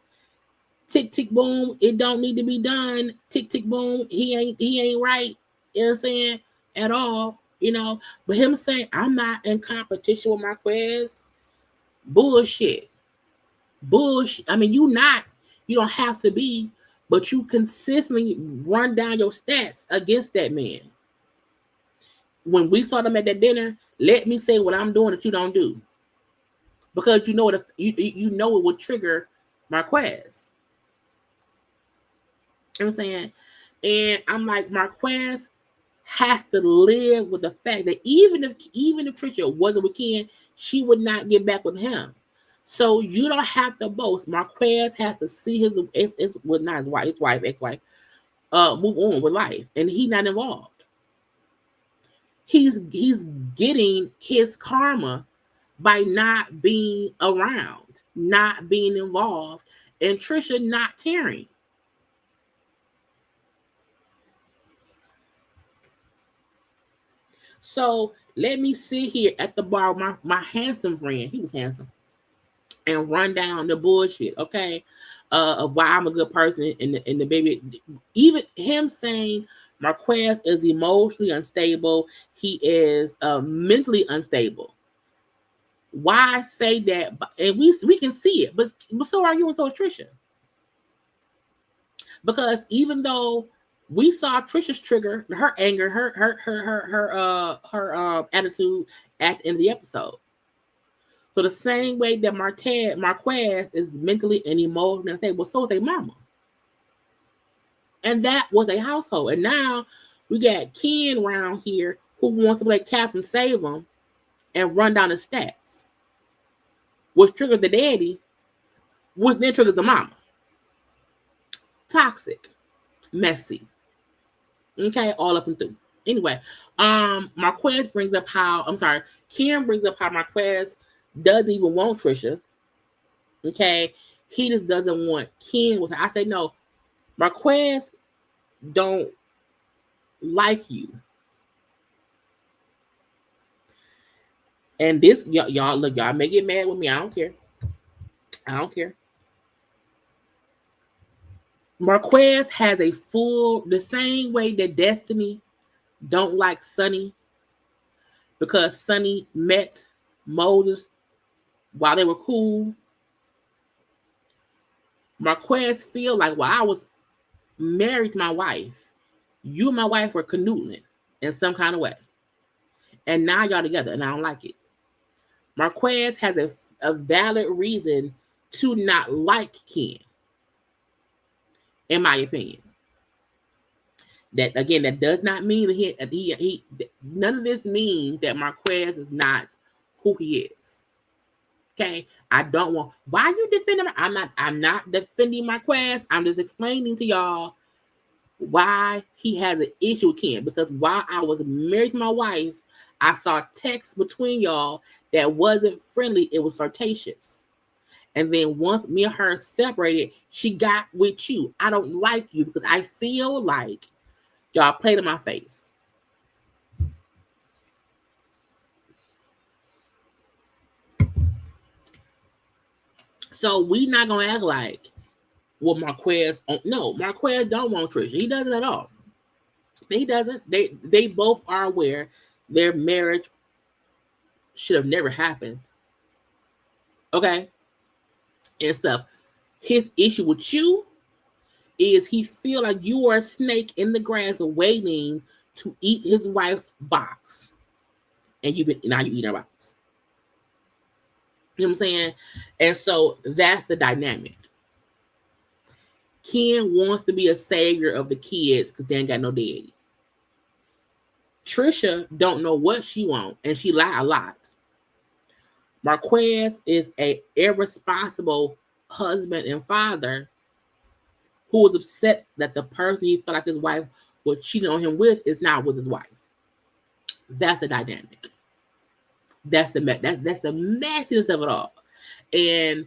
Tick, tick, boom, it don't need to be done. Tick, tick, boom, he ain't right. You know what I'm saying? At all, you know. But him saying, I'm not in competition with Marquez, bullshit. Bullshit. I mean, you don't have to be, but you consistently run down your stats against that man. When we saw them at that dinner, let me say what I'm doing that you don't do. Because you know what you know it would trigger Marquez. You know what I'm saying? And I'm like, Marquez has to live with the fact that even if Trisha wasn't with Ken, she would not get back with him. So you don't have to boast. Marquez has to see his ex-wife, move on with life, and he's not involved. He's getting his karma by not being around, not being involved, and Trisha not caring. So let me sit here at the bar with my handsome friend. He was handsome. And run down the bullshit, okay? Of why I'm a good person and the baby. Even him saying Marquez is emotionally unstable. He is mentally unstable. Why say that? And we can see it, but so are you and so is Trisha. Because even though we saw Trisha's trigger, her anger, her attitude at the end of the episode. So the same way that Marquez is mentally and emotionally unstable, so is their mama. And that was a household. And now we got Ken around here who wants to play Captain Save them and run down the stats, which triggers the daddy, which then triggers the mama. Toxic, messy. Okay, all up and through. Anyway, Marquez brings up how, Ken brings up how Marquez doesn't even want Tisha. Okay, he just doesn't want Ken with her. I say, no, Marquez don't like you. And this, y'all look, y'all may get mad with me. I don't care. I don't care. Marquez has the same way that Destiny don't like Sonny because Sonny met Moses while they were cool. Marquez feel like, while I was married to my wife, you and my wife were canoodling in some kind of way. And now y'all together, and I don't like it. Marquez has a valid reason to not like Ken, in my opinion. That, again, that does not mean that he none of this means that Marquez is not who he is. Okay, I don't want. Why are you defending? I'm not defending Marquez. I'm just explaining to y'all why he has an issue with Ken. Because while I was married to my wife, I saw texts between y'all that wasn't friendly. It was flirtatious. And then once me and her separated, she got with you. I don't like you because I feel like y'all played in my face. So we not gonna act like, well, Marquez. No, Marquez don't want Tisha. He doesn't at all. He doesn't. They both are aware their marriage should have never happened. Okay, and stuff. His issue with you is he feel like you are a snake in the grass waiting to eat his wife's box, and now you eat her box. You know what I'm saying? And so that's the dynamic. Ken wants to be a savior of the kids because they ain't got no daddy. Tisha don't know what she wants, and she lie a lot. Marquez is a irresponsible husband and father who was upset that the person he felt like his wife was cheating on him with is not with his wife. That's the dynamic. That's the messiness of it all. And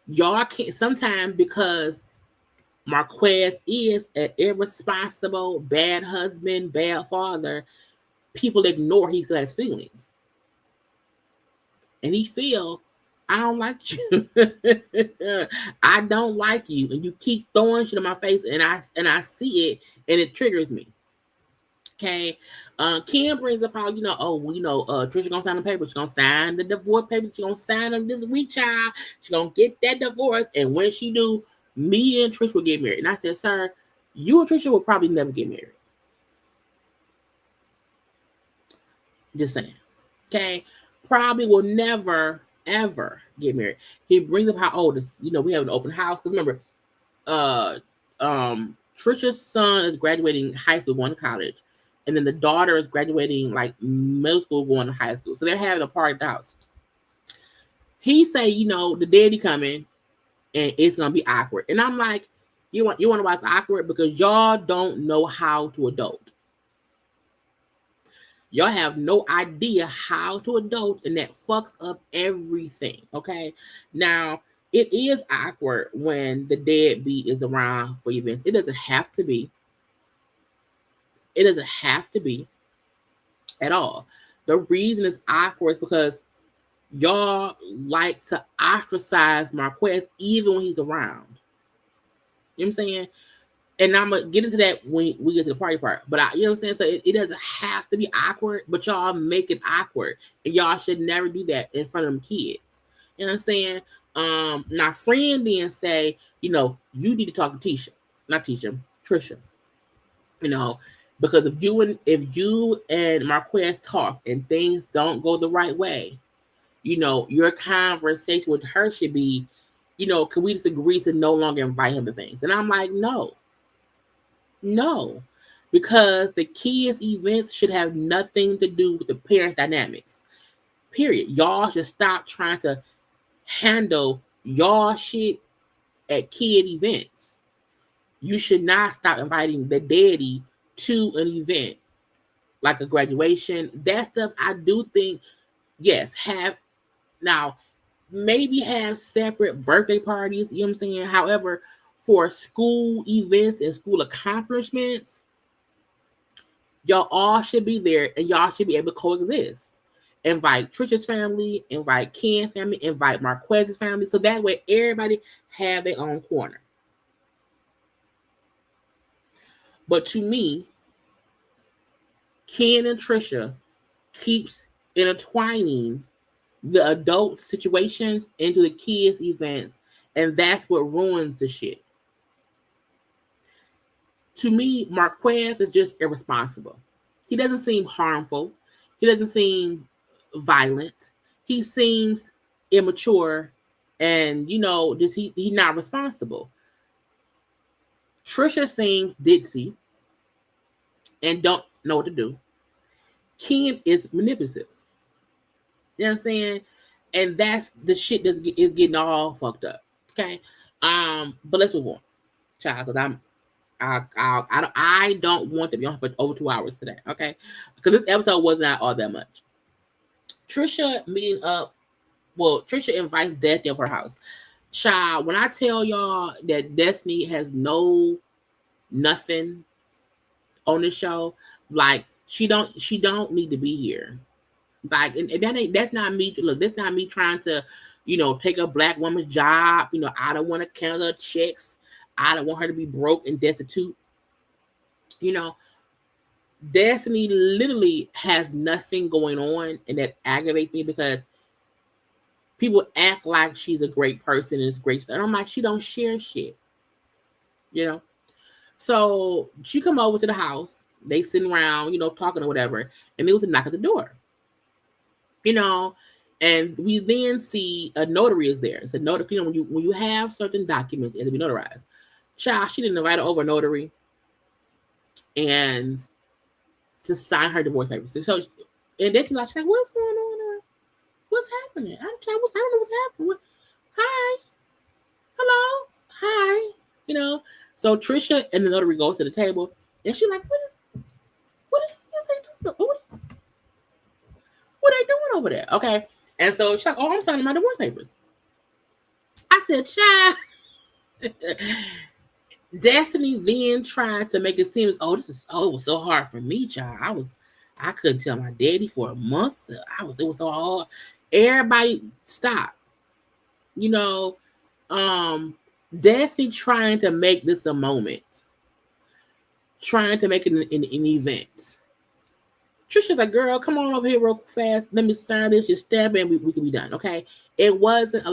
y'all can't sometimes, because Marquez is an irresponsible, bad husband, bad father, people ignore he still has feelings. And he feel, I don't like you. I don't like you. And you keep throwing shit in my face, and I see it, and it triggers me. Okay. Kim brings up how, Tisha gonna sign the paper. She's gonna sign the divorce paper. She's gonna sign them this week, child. She's gonna get that divorce. And when she do, me and Trish will get married. And I said, sir, you and Trisha will probably never get married. Just saying. Okay. Probably will never, ever get married. He brings up how old is, we have an open house. Because remember, Trisha's son is graduating high school, going to college. And then the daughter is graduating like middle school, going to high school. So they're having a party at the house. He say, the daddy coming and it's going to be awkward. And I'm like, you want to why it's awkward? Because y'all don't know how to adult. Y'all have no idea how to adult, and that fucks up everything, okay? Now, it is awkward when the deadbeat is around for events. It doesn't have to be. It doesn't have to be at all. The reason it's awkward is because y'all like to ostracize Marquez even when he's around. You know what I'm saying? And I'm going to get into that when we get to the party part. But, you know what I'm saying? So it doesn't have to be awkward, but y'all make it awkward. And y'all should never do that in front of them kids. You know what I'm saying? Now, friend then say, you need to talk to Tisha. Not Tisha, Trisha. Because if you and Marquez talk and things don't go the right way, your conversation with her should be, can we just agree to no longer invite him to things? And I'm like, no, because the kids' events should have nothing to do with the parent dynamics. Period. Y'all should stop trying to handle y'all shit at kid events. You should not stop inviting the daddy to an event like a graduation. That stuff, I do think, yes, maybe have separate birthday parties, you know what I'm saying? However, for school events and school accomplishments, y'all all should be there and y'all should be able to coexist. Invite Trisha's family, invite Ken's family, invite Marquez's family, so that way everybody have their own corner. But to me, Ken and Trisha keeps intertwining the adult situations into the kids' events, and that's what ruins the shit. To me, Marquez is just irresponsible. He doesn't seem harmful. He doesn't seem violent. He seems immature, and just he's not responsible. Trisha seems ditzy and don't know what to do. Ken is manipulative. You know what I'm saying? And that's the shit that is getting all fucked up. Okay. But let's move on, child, because I don't want to be on for over 2 hours today. Okay. Because this episode was not all that much. Trisha meeting up. Well, Trisha invites Destiny of her house. Child, when I tell y'all that Destiny has nothing on the show, like she don't need to be here. Like, and that's not me. Look, that's not me trying to, take a black woman's job. I don't want to count her checks. I don't want her to be broke and destitute. Destiny literally has nothing going on, and that aggravates me because people act like she's a great person and it's great stuff. And I'm like, she don't share shit. So she come over to the house. They sitting around, talking or whatever, and there was a knock at the door. And we then see a notary is there. It's a notary. When you have certain documents, it will be notarized. Child, she didn't invite her over a notary and to sign her divorce papers. So, and then she's like, what's going on? What's happening? I don't know what's happening. Hi, hello, hi. So Trisha and the notary go to the table, and she's like, what is they doing? What are they doing over there? Okay. And so she's like, oh, I'm signing my divorce papers. I said, child. Destiny then tried to make it seem as, it was so hard for me, child. I couldn't tell my daddy for a month. It was so hard. Everybody stop. Destiny trying to make this a moment. Trying to make it an event. Trisha's like, girl, come on over here real fast. Let me sign this. Just stab it and we can be done, okay? It wasn't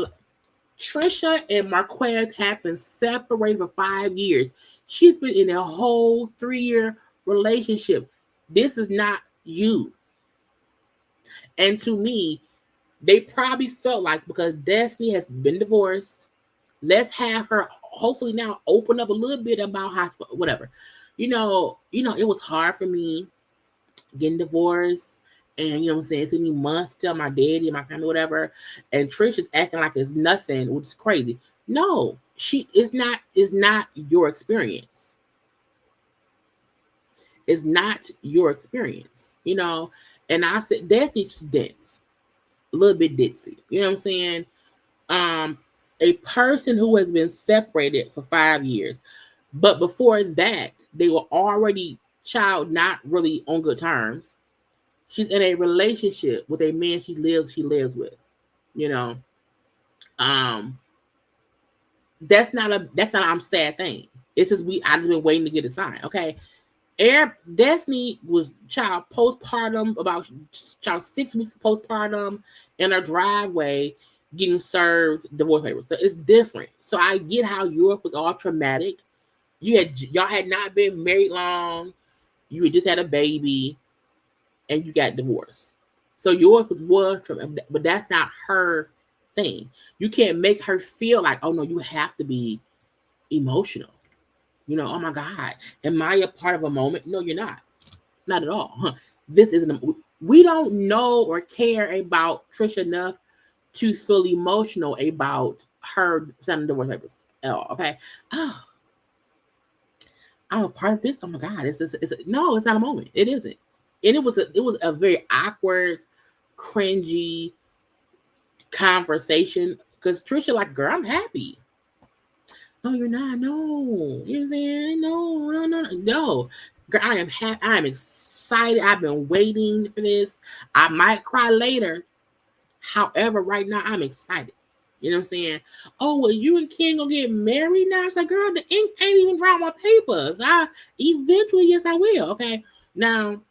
Trisha and Marquez have been separated for 5 years. She's been in a whole 3-year relationship. This is not you. And to me, they probably felt like because Destiny has been divorced, let's have her hopefully now open up a little bit about how, whatever. It was hard for me getting divorced. And what I'm saying, it took me months to tell my daddy and my family, whatever. And Trish is acting like it's nothing, which is crazy. No, it's not your experience. It's not your experience, And I said, Destiny's just dense, a little bit ditzy. You know what I'm saying? A person who has been separated for 5 years, but before that, they were already not really on good terms. She's in a relationship with a man she lives with. That's not a sad thing. It's just I just been waiting to get a sign. Okay. Destiny was postpartum, about 6 weeks postpartum in her driveway getting served divorce papers. So it's different. So I get how Europe was all traumatic. Y'all had not been married long. You had just had a baby and you got divorced. So yours was traumatic, but that's not her thing. You can't make her feel like, oh no, you have to be emotional. Oh my God, am I a part of a moment? No, you're not. Not at all. This isn't. We don't know or care about Trisha enough to feel emotional about her signing divorce papers at all. Okay. Oh, I'm a part of this. Oh my God, no, it's not a moment. It isn't. And it was a very awkward, cringy conversation because Trisha like, girl, I'm happy. No, you're not. No, you know what I'm saying? No. Girl, I am happy. I am excited. I've been waiting for this. I might cry later. However, right now I'm excited. You know what I'm saying? Oh, well, you and Ken gonna get married now? It's like, girl, the ink ain't even dry on my papers. Eventually, yes, I will. Okay. Now,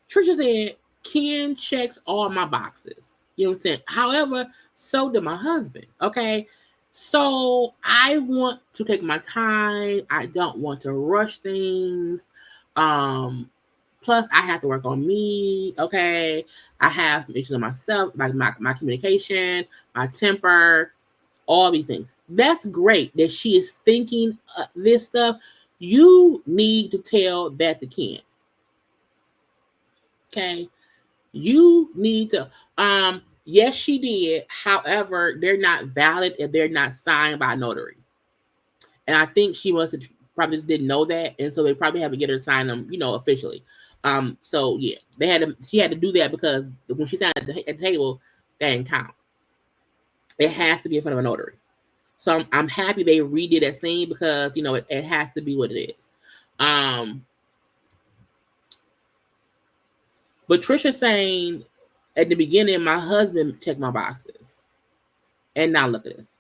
Trisha said Ken checks all my boxes. You know what I'm saying? However, so did my husband. Okay. So I want to take my time. I don't want to rush things. Plus, I have to work on me. Okay. I have some issues with myself, like my communication, my temper, all these things. That's great that she is thinking this stuff. You need to tell that to Ken. Okay. You need to, yes, she did. However, they're not valid if they're not signed by a notary. And I think she must have probably just didn't know that. And so they probably have to get her to sign them, officially. So yeah, she had to do that because when she signed at the table, that didn't count. It has to be in front of a notary. So I'm happy they redid that scene because, it has to be what it is. But Trisha saying at the beginning, my husband checked my boxes. And now look at this.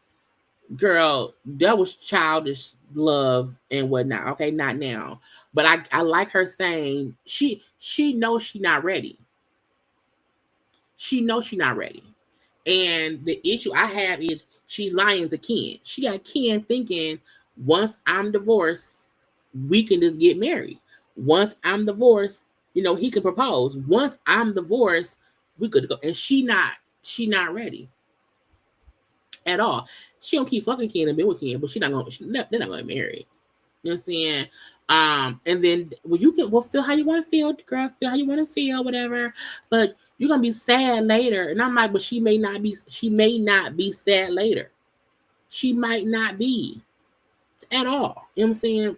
Girl, that was childish love and whatnot. Okay, not now. But I like her saying she knows she's not ready. She knows she's not ready. And the issue I have is she's lying to Ken. She got Ken thinking once I'm divorced, we can just get married. Once I'm divorced, he can propose. Once I'm divorced, we could go. And she not ready at all. She don't keep fucking Ken and be with Ken, but they're not gonna get married. You know what I'm saying? And then feel how you want to feel, girl. Feel how you want to feel, whatever. But you're gonna be sad later. And I'm like, but she may not be sad later. She might not be at all. You know what I'm saying?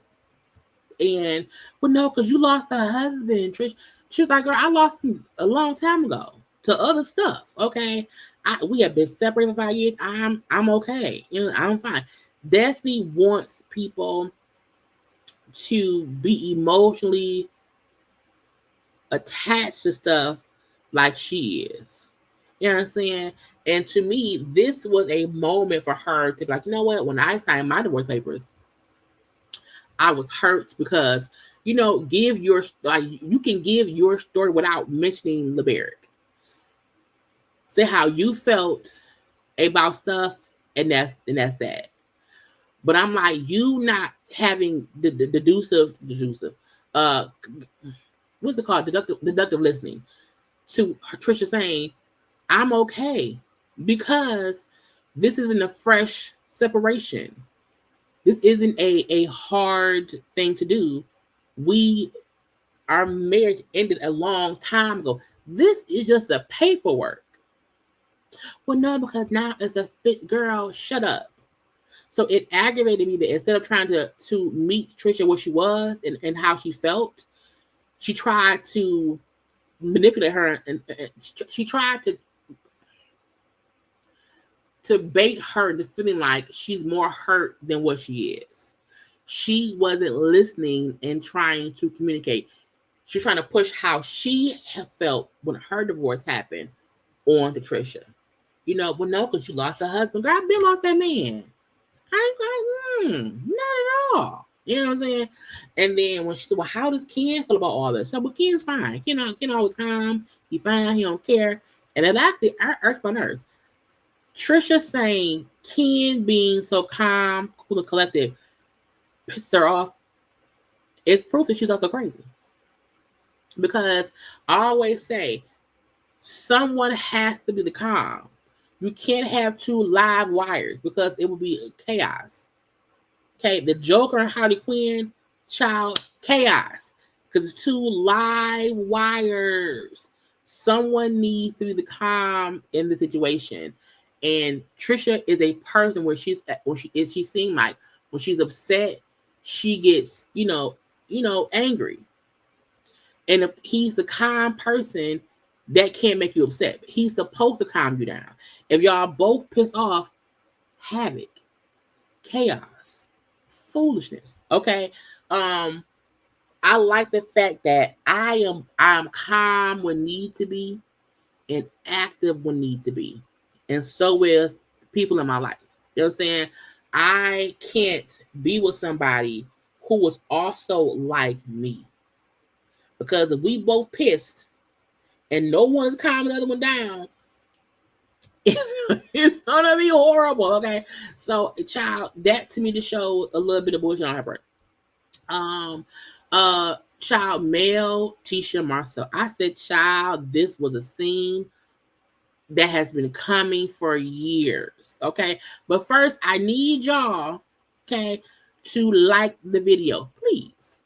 And no, because you lost a husband, Trish. She was like, girl, I lost him a long time ago to other stuff. Okay. We have been separated for 5 years. I'm okay. I'm fine. Destiny wants people to be emotionally attached to stuff like she is. You know what I'm saying? And to me, this was a moment for her to be like, you know what? When I signed my divorce papers, I was hurt because, you can give your story without mentioning LeBerick. Say how you felt about stuff, and that's that. But I'm like, you not having the deductive, what's it called? Deductive listening to Trisha saying, I'm okay because this isn't a fresh separation. This isn't a hard thing to do. Our marriage ended a long time ago. This is just a paperwork. Well, no, because now it's a fit. Girl, shut up. So it aggravated me that instead of trying to meet Trisha where she was and how she felt, she tried to manipulate her and she tried to bait her into feeling like she's more hurt than what she is. She wasn't listening and trying to communicate. She's trying to push how she felt when her divorce happened on to Trisha. Well, no, because you lost a husband. Girl, I've been lost that man. Not at all. You know what I'm saying? And then when she said, well, how does Ken feel about all this? So, well, Ken's fine. Ken always calm. He fine. He don't care. And it actually irks my nerves. Trisha saying Ken being so calm, cool, and collected pisses her off. It's proof that she's also crazy. Because I always say, Someone has to be the calm. You can't have two live wires because it would be chaos. Okay, the Joker and Harley Quinn, child, chaos. Because it's two live wires. Someone needs to be the calm in the situation. And Tisha is a person where she's seeing like when she's upset, she gets, angry. And if he's the calm person, that can't make you upset. He's supposed to calm you down. If y'all both pissed off, havoc, chaos, foolishness. Okay. I like the fact that I'm calm when need to be and active when need to be. And so is people in my life. You know what I'm saying? I can't be with somebody who was also like me. Because if we both pissed and no one's calming the other one down, it's gonna be horrible. Okay. So child, that to me to show a little bit of bullshit on her part. Child, male, Tisha, Marsau. I said, child, this was a scene that has been coming for years. Okay. But first, I need y'all, okay, to like the video, please.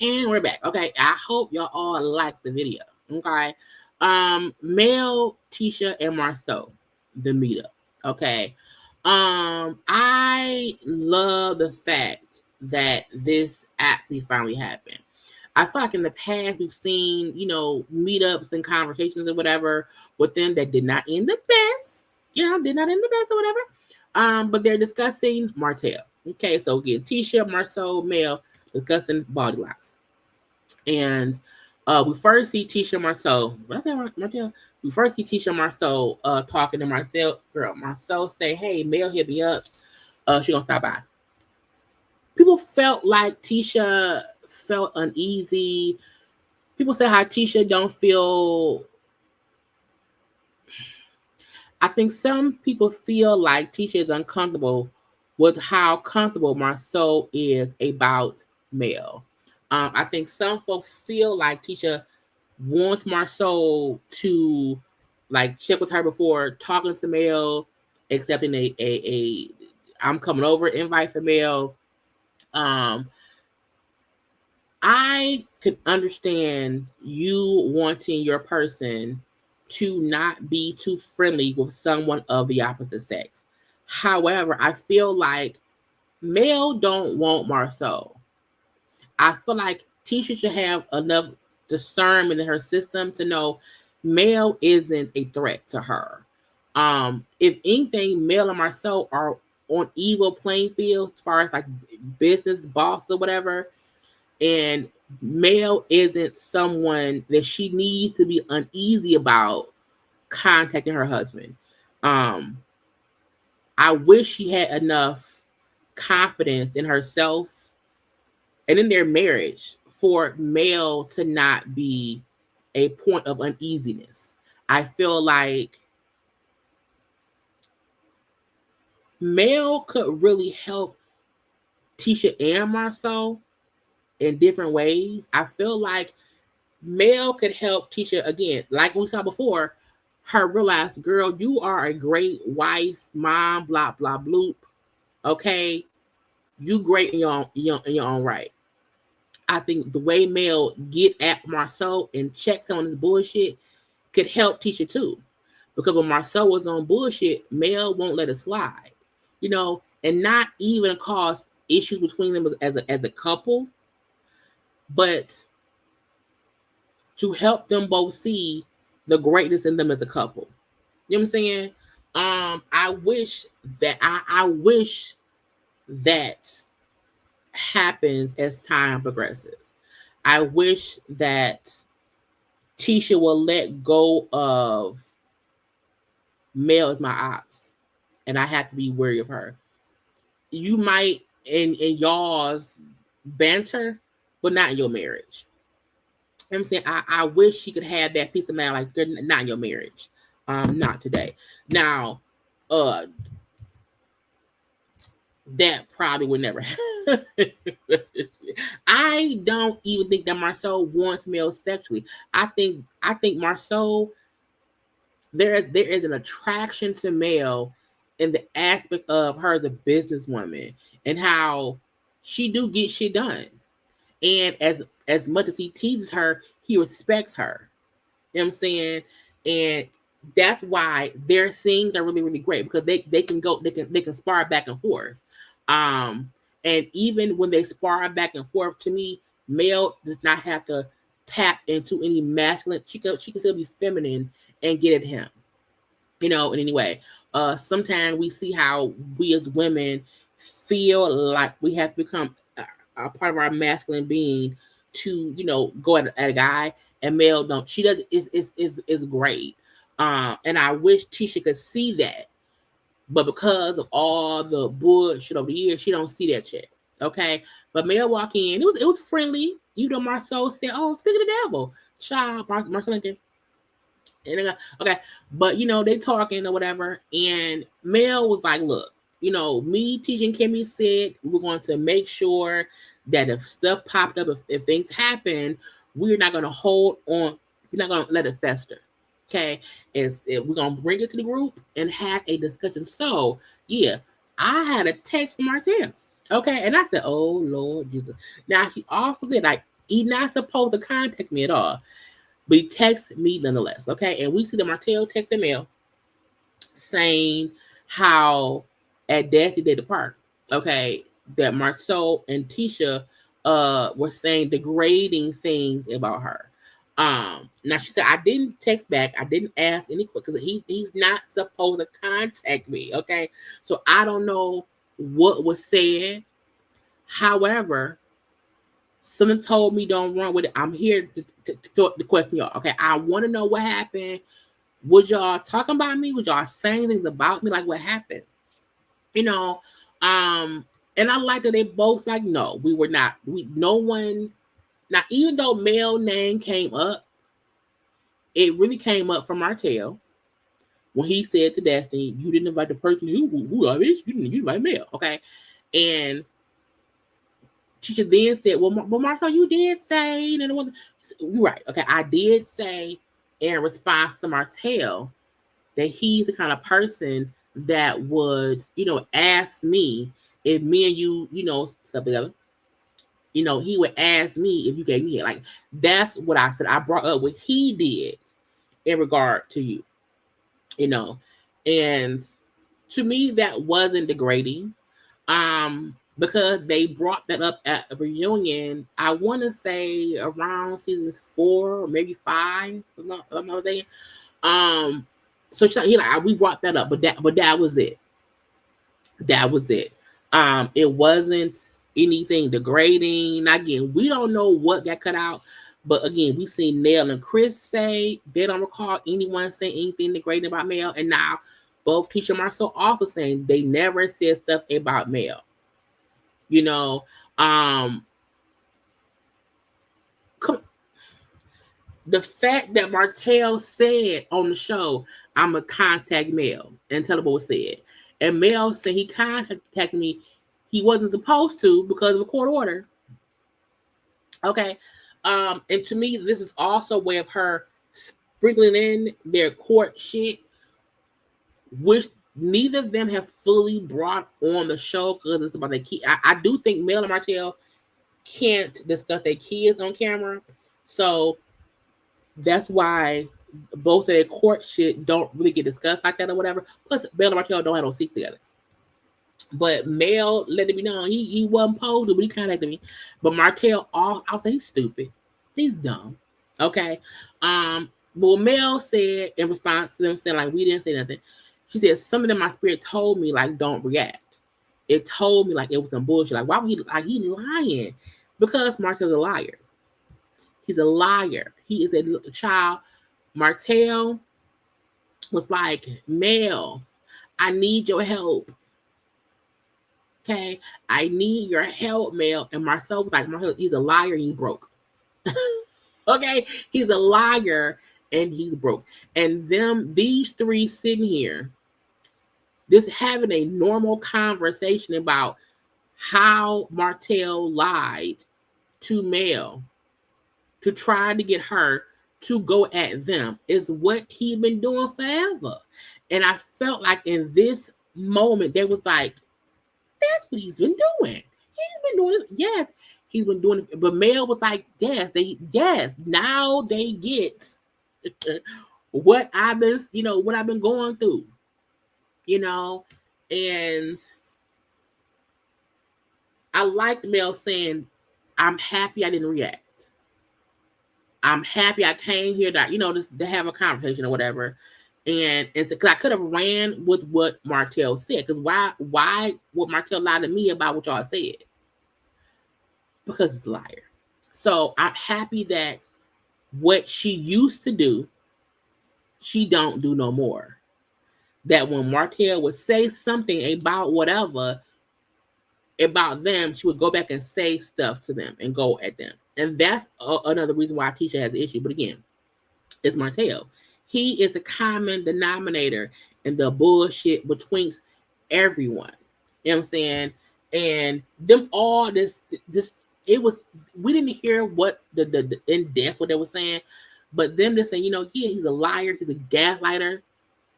And we're back. Okay. I hope y'all all like the video. Okay. Mel, Tisha, and Marsau, the meetup. Okay. I love the fact that this actually finally happened. I feel like in the past we've seen, meetups and conversations or whatever with them that did not end the best. Did not end the best or whatever. But they're discussing Martel. Okay, so again, Tisha, Marsau, Mel discussing body locks. And we first see Tisha Marsau. What I say, Martel? We first see Tisha Marsau talking to Marcel. Girl, Marsau say, "Hey, Mel hit me up. She gonna stop by." People felt like Tisha felt uneasy. People say how Tisha don't feel. I think some people feel like Tisha is uncomfortable with how comfortable Marsau is about Mel. I think some folks feel like Tisha wants Marsau to like check with her before talking to Mel, accepting a I'm coming over invite for Mel. I could understand you wanting your person to not be too friendly with someone of the opposite sex. However, I feel like Mel don't want Marsau. I feel like Tisha should have enough discernment in her system to know Mel isn't a threat to her. If anything, Mel and Marsau are on evil playing fields as far as like business boss or whatever. And Mel isn't someone that she needs to be uneasy about contacting her husband. I wish she had enough confidence in herself and in their marriage for Mel to not be a point of uneasiness. I feel like Mel could really help Tisha and Marsau in different ways. I feel like Mel could help Tisha again, like we saw before, her realize, girl, you are a great wife, mom, blah, blah, bloop. Okay. You great in your own right. I think the way Mel get at Marsau and checks on his bullshit could help Tisha too. Because when Marsau was on bullshit, Mel won't let it slide. And not even cause issues between them as a couple, but to help them both see the greatness in them as a couple. You know what I'm saying? I wish that happens as time progresses. I wish that Tisha will let go of Mel as my ops, and I have to be wary of her. You might in y'all's banter, but not in your marriage. You know what I'm saying? I wish she could have that peace of mind, like not in your marriage. Not today. Now, that probably would never happen. I don't even think that Marsau wants Mel sexually. I think Marsau, there is an attraction to Mel in the aspect of her as a businesswoman and how she do get shit done. And as much as he teases her, he respects her. You know what I'm saying? And that's why their scenes are really, really great, because they can spar back and forth. And even when they spar back and forth, to me, Mel does not have to tap into any masculine. She can still be feminine and get at him. In any way. Sometimes we see how we as women feel like we have to become a part of our masculine being to, go at a guy, and Mel don't. She does is great. And I wish Tisha could see that. But because of all the bullshit over the years, she don't see that shit. Okay. But Mel walk in, it was friendly. Marsau said, "Oh, speak of the devil." Child, Marsau like that. And okay, but they talking or whatever, and Mel was like, "Look, me, Tisha, and Kimmy said we're going to make sure that if stuff popped up, if things happen, we're not going to hold on. We're not going to let it fester. Okay, we're going to bring it to the group and have a discussion." So yeah, I had a text from Martel. Okay, and I said, "Oh Lord Jesus!" Now he also said like he's not supposed to contact me at all. But he texted me nonetheless, okay? And we see the Martel text and mail saying how at Dancing Day at the Park, okay, that Marsau and Tisha were saying degrading things about her. Now she said, I didn't text back. I didn't ask any questions because he's not supposed to contact me, okay? So I don't know what was said. However, someone told me don't run with it. I'm here to question y'all. Okay, I want to know what happened. Was y'all talking about me? Was y'all saying things about me? Like what happened? And I like that they both like, no, we were not. No one. Now, even though Mel name came up, it really came up from Martel when he said to Destiny, "You didn't invite the person who are this? You didn't invite Mel." Okay, and Tisha then said, well, Marsau, you did say, you're right. Okay, I did say in response to Martel that he's the kind of person that would, ask me if me and you, stuff together. He would ask me if you gave me it. Like, that's what I said. I brought up what he did in regard to you, and to me, that wasn't degrading. Because they brought that up at a reunion, I want to say around seasons 4 or maybe 5. I'm not saying. So we brought that up, but that was it. That was it. It wasn't anything degrading. Again, we don't know what got cut out, but again, we seen Nell and Chris say they don't recall anyone saying anything degrading about Mel, and now both Tisha and Marsau also saying they never said stuff about Mel. You know, the fact that Martell said on the show, "I'm gonna contact Mel," and tell her what was said, and Mel said he contacted me. He wasn't supposed to because of a court order. Okay. And to me, this is also a way of her sprinkling in their court shit, which neither of them have fully brought on the show because it's about their kid. I do think Mel and Martell can't discuss their kids on camera. So that's why both of their court shit don't really get discussed like that or whatever. Plus, Mel and Martell don't have no seats together. But Mel let it be known he wasn't supposed to, but he contacted me. But Martell, I'll say he's stupid. He's dumb. Okay. But Mel said in response to them saying, like, we didn't say nothing. She said, something in my spirit told me, like, don't react. It told me, like, it was some bullshit. Like, why would he lying? Because Martell's a liar. He's a liar. He is a child. Martell was like, Mel, I need your help. Okay, I need your help, Mel. And Marsau was like, Martel, he's a liar and he's broke. Okay, he's a liar and he's broke. And these three sitting here, just having a normal conversation about how Martell lied to Mel to try to get her to go at them is what he's been doing forever. And I felt like in this moment, there was like, that's what he's been doing. He's been doing it. Yes, he's been doing it. But Mel was like, yes, now they get what I've been going through. And I liked Mel saying, I'm happy I didn't react. I'm happy I came here just to have a conversation or whatever. And because I could have ran with what Martell said. Because why would Martell lie to me about what y'all said? Because it's a liar. So I'm happy that what she used to do, she don't do no more. That when Martell would say something about whatever, about them, she would go back and say stuff to them and go at them. And that's another reason why Tisha has an issue. But again, it's Martell. He is the common denominator in the bullshit between everyone. You know what I'm saying? And them all this it was, we didn't hear what the in depth what they were saying, but them just saying, he's a liar, he's a gaslighter.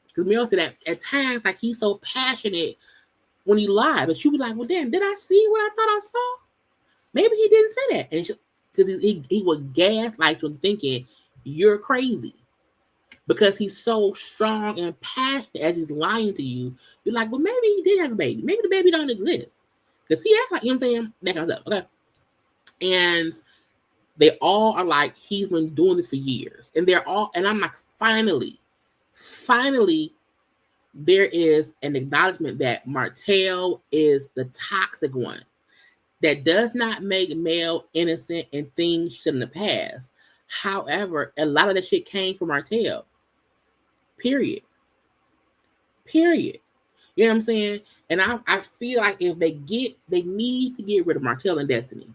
Because Mel said that at times, like, he's so passionate when he lied, but she was like, well, damn, did I see what I thought I saw? Maybe he didn't say that. And because he would gaslight you thinking you're crazy. Because he's so strong and passionate as he's lying to you, you're like, well, maybe he did have a baby. Maybe the baby don't exist. Because he acts like, you know what I'm saying? That kind of stuff. Okay. And they all are like, he's been doing this for years. And I'm like, finally, there is an acknowledgement that Martell is the toxic one that does not make Mel innocent in things she said in the past. However, a lot of that shit came from Martell. Period. You know what I'm saying? And I feel like if they need to get rid of Martell and Destiny.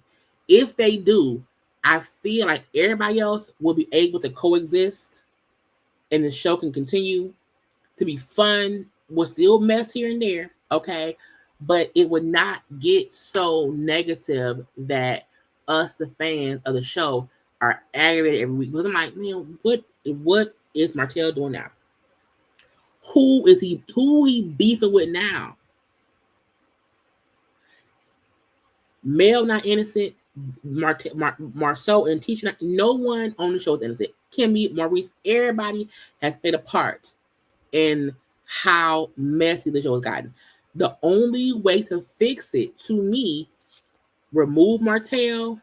If they do, I feel like everybody else will be able to coexist and the show can continue to be fun. We'll still mess here and there, okay? But it would not get so negative that us, the fans of the show, are aggravated every week. Because I'm like, man, what is Martell doing now? Who he beefing with now? Mel not innocent. Marsau and Tisha, no one on the show is innocent. Kimmy, Maurice, everybody has played a part in how messy the show has gotten. The only way to fix it, to me, remove Martell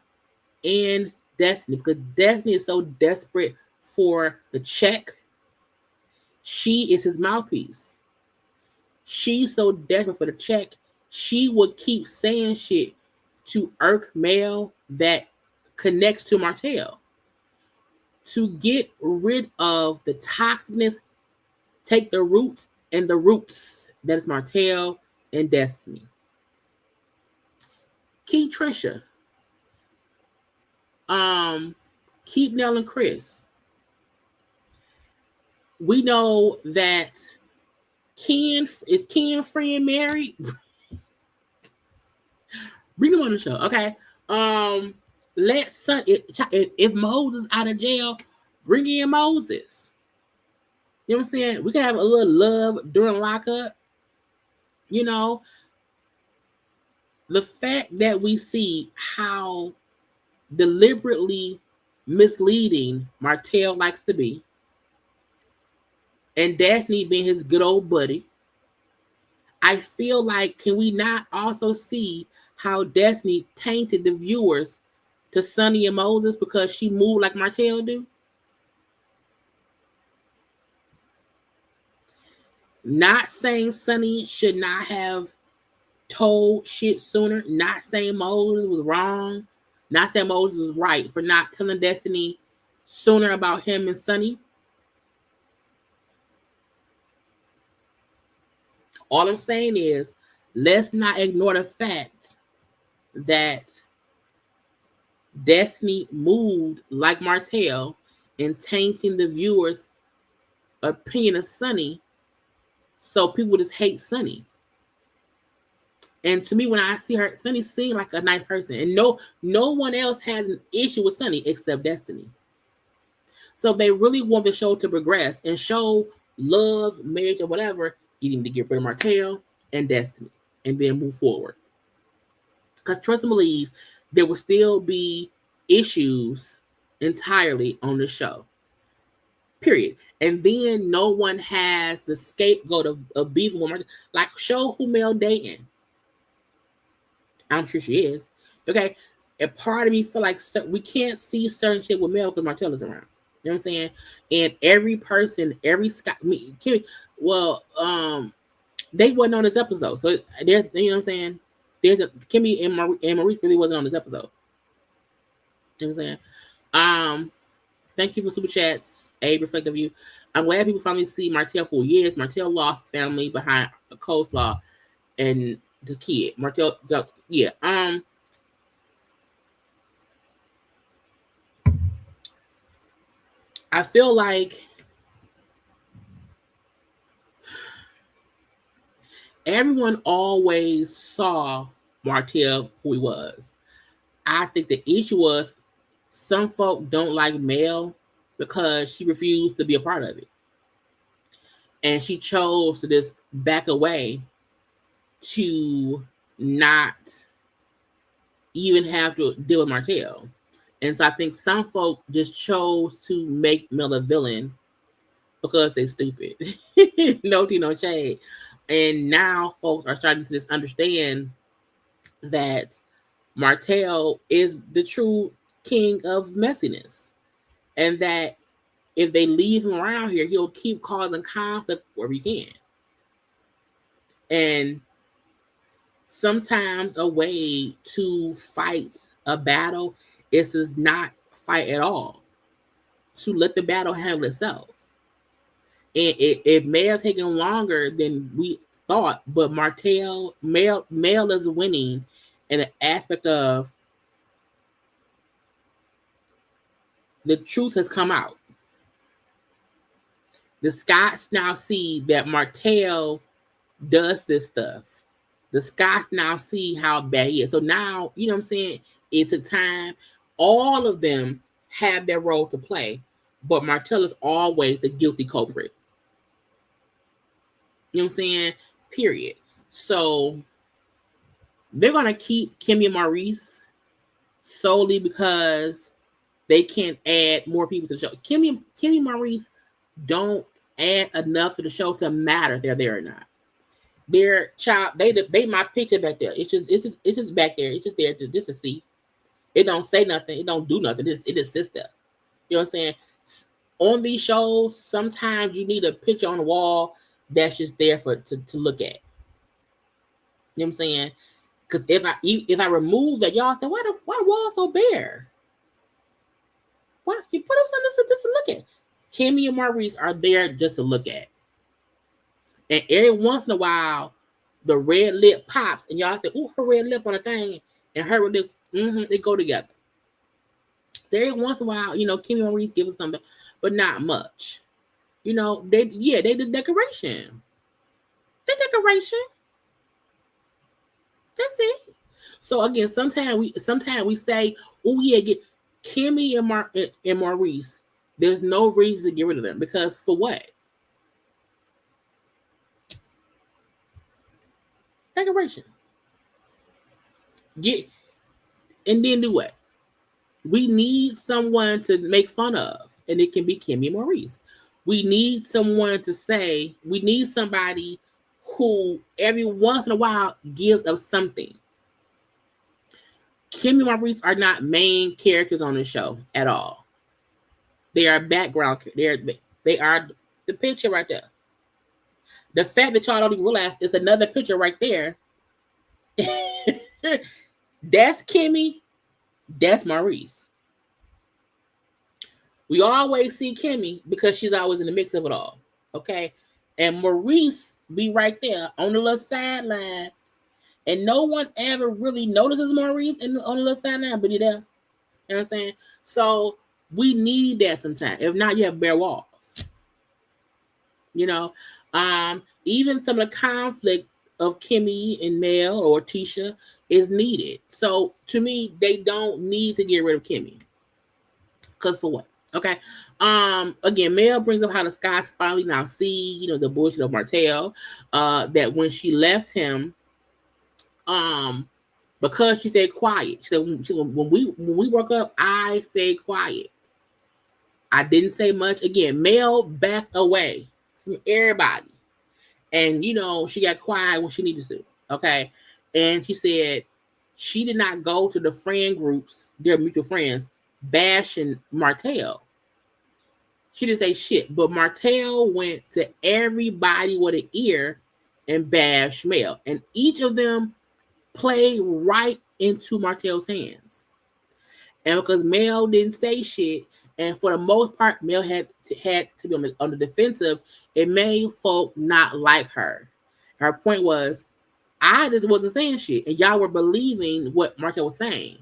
and Destiny, because Destiny is so desperate for the check. She is his mouthpiece. She's so desperate for the check, she would keep saying shit to irk Mel that connects to Martell. To get rid of the toxicness, take the roots, and the roots that is Martell and Destiny. Keep Trisha. Keep Nell and Chris. We know that Ken friend married. Bring them on the show, okay? Let Son if Moses out of jail, bring in Moses. You know what I'm saying? We can have a little love during lockup. You know, the fact that we see how deliberately misleading Martell likes to be, and Destiny being his good old buddy, I feel like, can we not also see how Destiny tainted the viewers to Sonny and Moses because she moved like Martell do? Not saying Sonny should not have told shit sooner. Not saying Moses was wrong. Not saying Moses was right for not telling Destiny sooner about him and Sonny. All I'm saying is, let's not ignore the fact that Destiny moved like Martell and tainting the viewers' opinion of Sonny, so people just hate Sonny. And to me, when I see her, Sonny seems like a nice person, and no one else has an issue with Sonny except Destiny. So if they really want the show to progress and show love, marriage, or whatever, you need to get rid of Martell and Destiny and then move forward. Because trust and believe, there will still be issues entirely on the show. Period. And then no one has the scapegoat of beefing with Martell. Like, show who Mel dating. I'm sure she is. Okay. And part of me feel like we can't see certain shit with Mel because Martell is around. You know what I'm saying? And every person, every Scott, they wasn't on this episode. So there's, you know what I'm saying? There's a Kimmy and Maurice really wasn't on this episode. You know what I'm saying? Thank you for super chats. A reflective view. I'm glad people finally see Martell for years. Martell lost his family behind a coleslaw and the kid. Martell, yeah. I feel like everyone always saw Martell for who he was. I think the issue was some folk don't like Mel because she refused to be a part of it. And she chose to just back away to not even have to deal with Martell. And so I think some folk just chose to make Mel a villain because they're stupid. No tea, no shade. And now folks are starting to just understand that Martell is the true king of messiness. And that if they leave him around here, he'll keep causing conflict wherever he can. And sometimes a way to fight a battle is to not fight at all. To let the battle handle itself. And it may have taken longer than we thought, but Mel is winning in an aspect of the truth has come out. The Scots now see that Martell does this stuff. The Scots now see how bad he is. So now, you know what I'm saying? It took time. All of them have their role to play, but Martell is always the guilty culprit. You know what I'm saying? Period. So they're going to keep Kimmy and Maurice solely because they can't add more people to the show. Kimmy and Maurice don't add enough to the show to matter if they're there or not. Their child, they my picture back there. It's just back there. It's just there just to see. It don't say nothing. It don't do nothing. It just sits there. You know what I'm saying? On these shows, sometimes you need a picture on the wall that's just there to look at. You know what I'm saying? Because if I remove that, y'all say, why the wall so bare? Why you put up something just to look at? Kimmy and Maurice are there just to look at. And every once in a while, the red lip pops, and y'all say, "Ooh, her red lip on a thing," and her lips, they go together. So every once in a while, Kimmy and Maurice give us something, but not much. They did decoration. The decoration. That's it. So again, sometimes we say, "Oh yeah, get Kimmy and Maurice." There's no reason to get rid of them because for what? Decoration. And then do what? We need someone to make fun of, and it can be Kimmy and Maurice. We need someone to say. We need somebody who every once in a while gives us something. Kimmy and Maurice are not main characters on the show at all. They are background. They are the picture right there. The fact that y'all don't even realize is another picture right there. That's Kimmy. That's Maurice. We always see Kimmy because she's always in the mix of it all. Okay. And Maurice be right there on the little sideline. And no one ever really notices Maurice on the little sideline, but he there. You know what I'm saying? So we need that sometimes. If not, you have bare walls. Even some of the conflict of Kimmy and Mel or Tisha is needed. So to me, they don't need to get rid of Kimmy. Because for what? Okay. Again, Mel brings up how the Scots finally now see, the bullshit of Martell. That when she left him, because she stayed quiet. She said, when we woke up, I stayed quiet. I didn't say much. Again, Mel backed away from everybody. And, she got quiet when she needed to. Okay. And she said she did not go to the friend groups, their mutual friends, bashing Martell. She didn't say shit. But Martell went to everybody with an ear and bashed Mel. And each of them played right into Martell's hands. And because Mel didn't say shit, and for the most part, Mel had to be on the defensive, it made folk not like her. Her point was, I just wasn't saying shit, and y'all were believing what Martell was saying.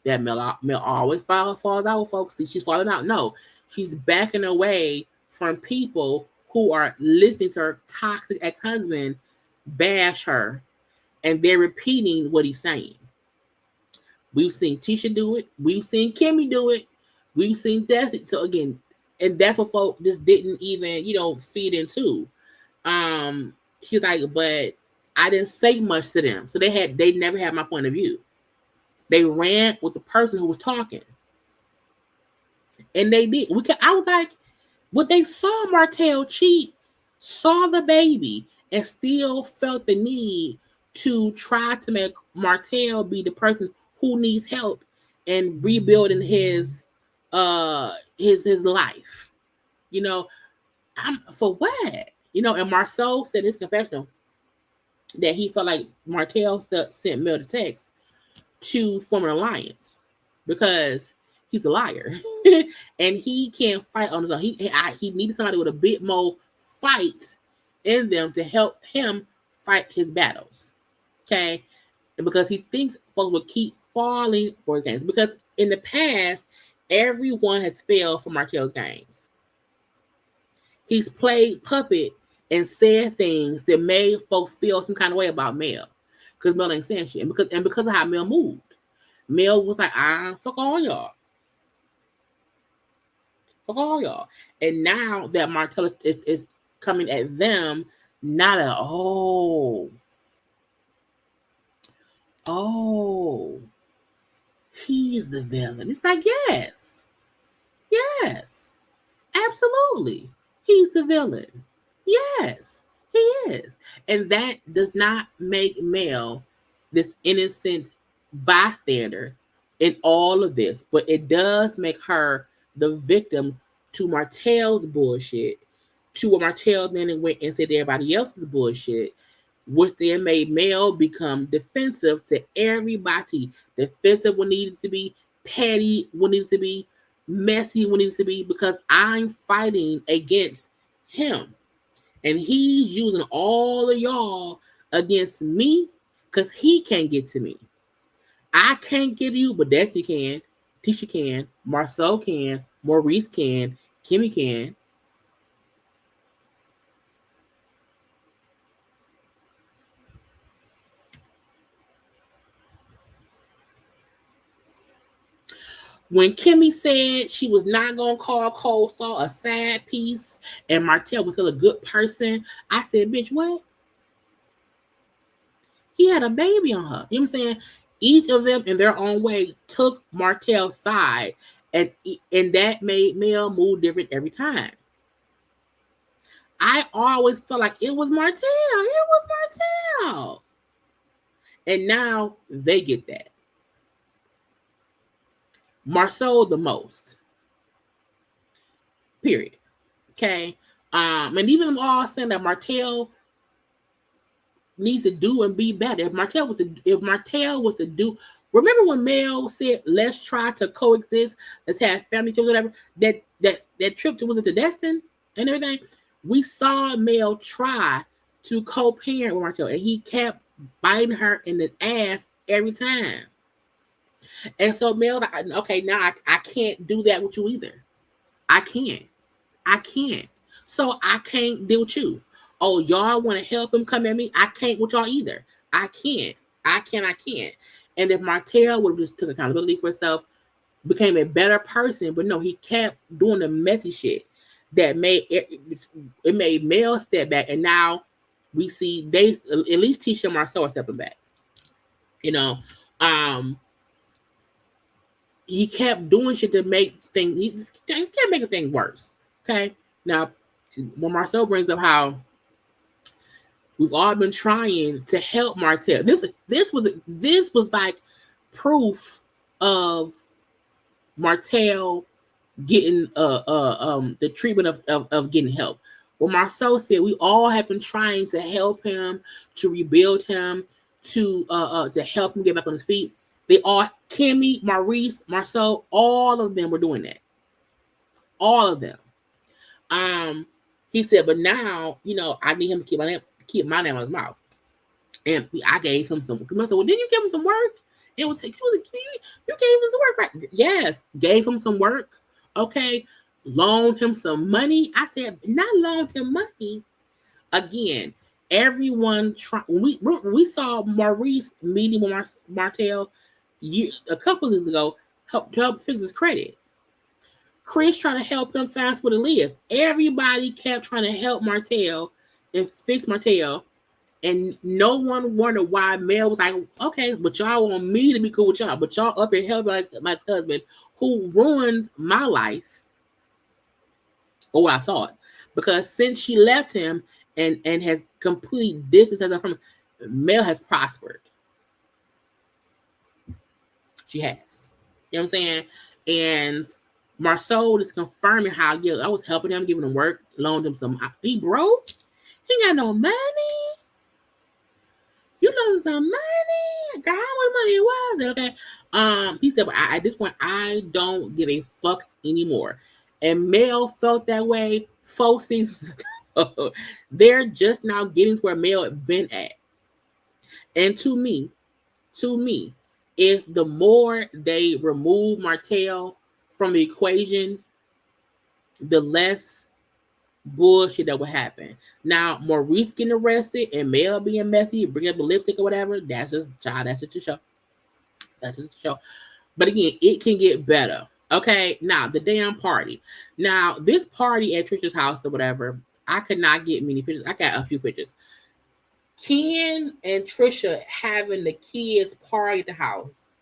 That Mel always falls out with folks. See, she's falling out. No, she's backing away from people who are listening to her toxic ex-husband bash her, and they're repeating what he's saying. We've seen Tisha do it. We've seen Kimmy do it. We've seen Destiny. So again, and that's what folk just didn't even, feed into. She's like, but I didn't say much to them. So they never had my point of view. They ran with the person who was talking. And they did. I was like, what they saw Martell cheat, saw the baby, and still felt the need to try to make Martell be the person who needs help in rebuilding his life. I'm for what? And Marsau said in his confessional that he felt like Martell sent Mel the text to form an alliance because he's a liar and he can't fight on his own. He needed somebody with a bit more fight in them to help him fight his battles. Okay. And because he thinks folks will keep falling for his games. Because in the past, everyone has failed for Martell's games. He's played puppet and said things that made folks feel some kind of way about Mel. Because Mel ain't saying shit. And because of how Mel moved. Mel was like, fuck all y'all. Fuck all y'all. And now that Martell is coming at them, not at he's the villain. It's like, yes, absolutely. He's the villain. Yes, he is. And that does not make Mel this innocent bystander in all of this, but it does make her the victim to Martell's bullshit to what Martell then went and said everybody else's bullshit, which then made Mel become defensive to everybody. Defensive when needed to be, petty when needed to be, messy when needed to be, because I'm fighting against him. And he's using all of y'all against me because he can't get to me. I can't get to you, but Destiny can. Tisha can. Marsau can. Maurice can. Kimmy can. When Kimmy said she was not going to call Coleslaw a sad piece and Martel was still a good person, I said, bitch, what? He had a baby on her. You know what I'm saying? Each of them in their own way took Martel's side, and that made Mel move different every time. I always felt like it was Martel. It was Martel. And now they get that. Marsau the most. Period. Okay. And even them all saying that Martel needs to do and be better. If Martel was to do, remember when Mel said, let's try to coexist, let's have family trips, whatever, that trip to, was it to Destin and everything? We saw Mel try to co-parent with Martel, and he kept biting her in the ass every time. And so Mel, like, okay, now I can't do that with you either. I can't. So I can't deal with you. Oh, y'all want to help him come at me? I can't with y'all either. I can't. And if Martel would have just took accountability for himself, became a better person, but no, he kept doing the messy shit that made it made Mel step back. And now we see they, at least Tisha and Marsau, are stepping back. You know, he kept doing shit to make things, he just kept making things worse. Okay. Now, when Marsau brings up how we've all been trying to help Martel, this was like proof of Martel getting the treatment of getting help. Well, Marsau said we all have been trying to help him, to rebuild him, to help him get back on his feet. They all, Kimmy, Maurice, Marsau, all of them were doing that. All of them. He said, but now, you know, I need him to keep my name on his mouth. And I gave him some. I said, well, didn't you give him some work? It was, you gave him some work, right? Yes, gave him some work. Okay, loaned him some money. I said, not loaned him money. Again, everyone we saw Maurice meeting with Martel a couple of years ago to help fix his credit. Chris trying to help him find somewhere to live. Everybody kept trying to help Martel and fix Martel, and no one wondered why Mel was like, okay, but y'all want me to be cool with y'all, but y'all up here helping my husband who ruined my life, or what I thought, because since she left him and has completely distanced herself from him, Mel has prospered. She has. You know what I'm saying? And Marsau is confirming how, yeah, I was helping him, giving him work, loaned him some. He broke. He ain't got no money. You loaned him some money. God, how much money it was? Okay. He said, but at this point, I don't give a fuck anymore. And Mel felt that way 4 seasons ago. They're just now getting to where Mel had been at. And to me, if the more they remove Martel from the equation, the less bullshit that would happen. Now, Maurice getting arrested and Mel being messy, bringing up the lipstick or whatever, that's just a show. That's just a show. But again, it can get better. Okay, now the damn party. Now, this party at Trisha's house or whatever, I could not get many pictures. I got a few pictures. Ken and Trisha having the kids party at the house,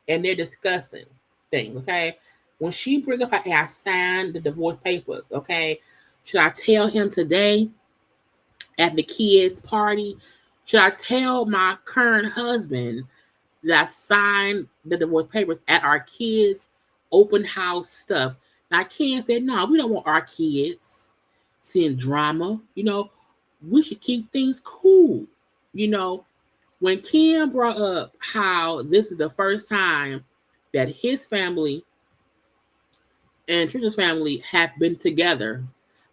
and they're discussing things, okay? When she bring up, I signed the divorce papers, okay? Should I tell him today at the kids' party? Should I tell my current husband that I signed the divorce papers at our kids' open house stuff? Now, Ken said, no, we don't want our kids seeing drama. We should keep things cool. When Kim brought up how this is the first time that his family and Trisha's family have been together,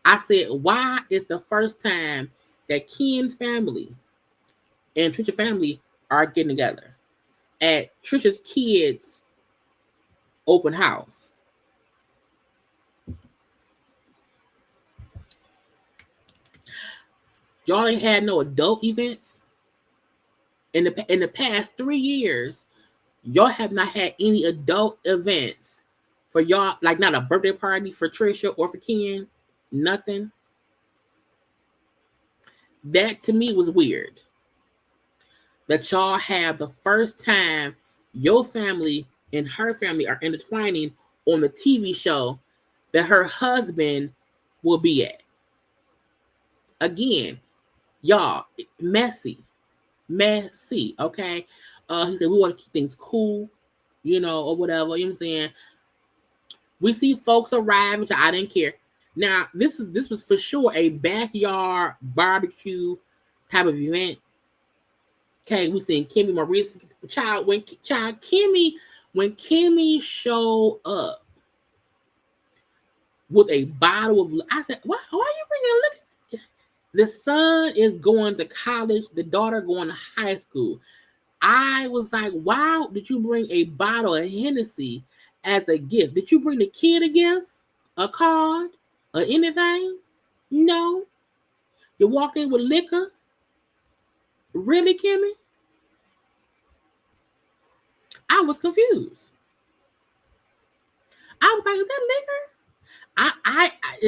I said, why is the first time that Kim's family and Trisha's family are getting together at Trisha's kids' open house? Y'all ain't had no adult events in the past 3 years. Y'all have not had any adult events for y'all, like not a birthday party for Trisha or for Ken. Nothing. That to me was weird. That y'all have the first time your family and her family are intertwining on the TV show that her husband will be at. Again, y'all, messy, okay? He said, we want to keep things cool, or whatever, you know what I'm saying? We see folks arrive, which I didn't care. Now, this was for sure a backyard barbecue type of event. Okay, we seen Kimmy Maurice, when Kimmy showed up with a bottle of, I said, why are you bringing liquor? The son is going to college, the daughter going to high school. I was like, wow, did you bring a bottle of Hennessy as a gift? Did you bring the kid a gift? A card? Or anything? No. You walked in with liquor? Really, Kimmy? I was confused. I was like, is that liquor?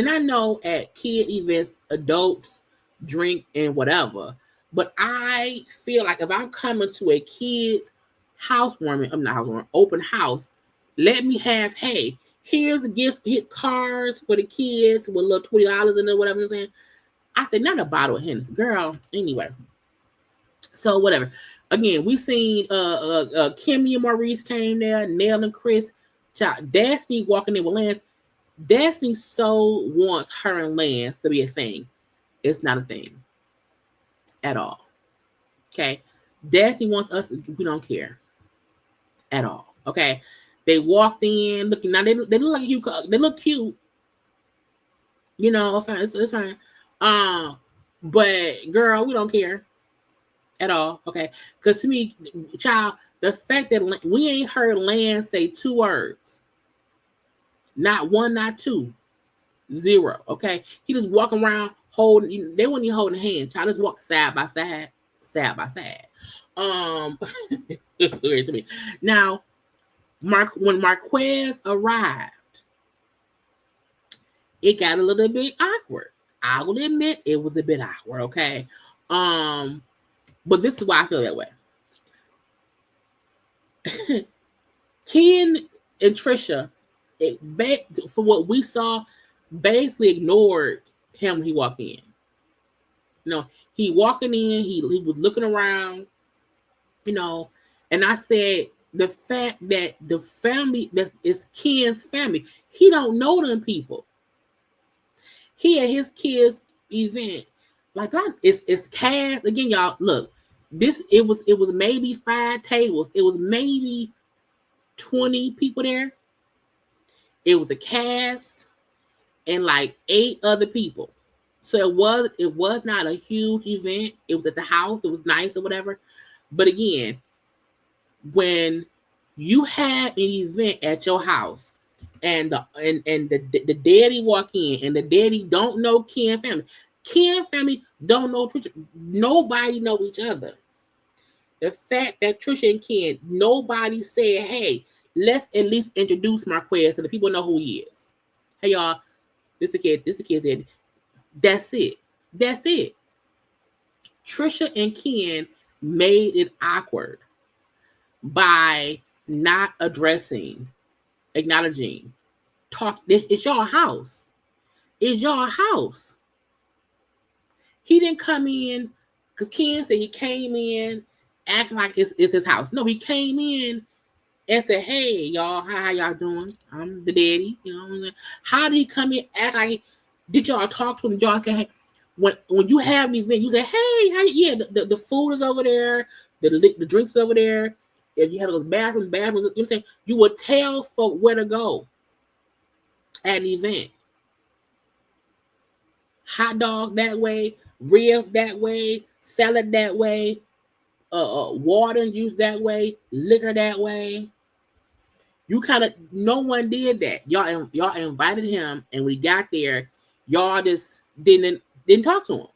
I know at kid events, adults drink and whatever, but I feel like if I'm coming to a kid's open house, let me have, hey, here's a gift, hit cards for the kids with a little $20 in there, whatever I'm saying. I said, not a bottle of Hennessy, girl. Anyway, so whatever. Again, we seen Kimmy and Maurice came there, Nell and Chris. Destiny walking in with Lance. Destiny so wants her and Lance to be a thing. It's not a thing at all. Okay, Destiny wants us. We don't care at all. Okay, they walked in looking. Now they look like you. They look cute. It's fine. But girl, we don't care at all. Okay, because to me, child, the fact that we ain't heard Lance say 2 words, not one, not two, 0. Okay, he just walking around holding. They weren't even holding hands. Child, just walk side by side. Now, when Marquez arrived, it got a little bit awkward. I will admit it was a bit awkward. Okay, but this is why I feel that way. Ken and Trisha, for what we saw, basically ignored him when he walked in. He walking in, he was looking around, and I said, the fact that the family that is Ken's family, he don't know them people. He at his kids' event, like it's cast again, y'all. Look, it was maybe 5 tables. It was maybe 20 people there. It was a cast and like 8 other people. So it was not a huge event. It was at the house. It was nice or whatever. But again, when you have an event at your house and the daddy walk in and the daddy don't know Ken family. Ken family don't know Trisha. Nobody know each other. The fact that Trisha and Ken, nobody said, hey, let's at least introduce Marquez so the people know who he is. Hey y'all, this the kid's daddy. That's it. Trisha and Ken made it awkward by not acknowledging, it's your house. It's your house. He didn't come in, because Ken said he came in acting like it's his house. No, he came in and said, hey, y'all, how y'all doing? I'm the daddy. How did he come in act like Did y'all talk to him? Did y'all say, hey, when you have an event, you say, hey, yeah, the food is over there, the drinks is over there. If you have those bathrooms, you know what I'm saying? You would tell folk where to go at an event. Hot dog that way, ribs that way, salad that way, water and juice that way, liquor that way. You kind of, no one did that. Y'all invited him, and when he got there, y'all just didn't talk to him.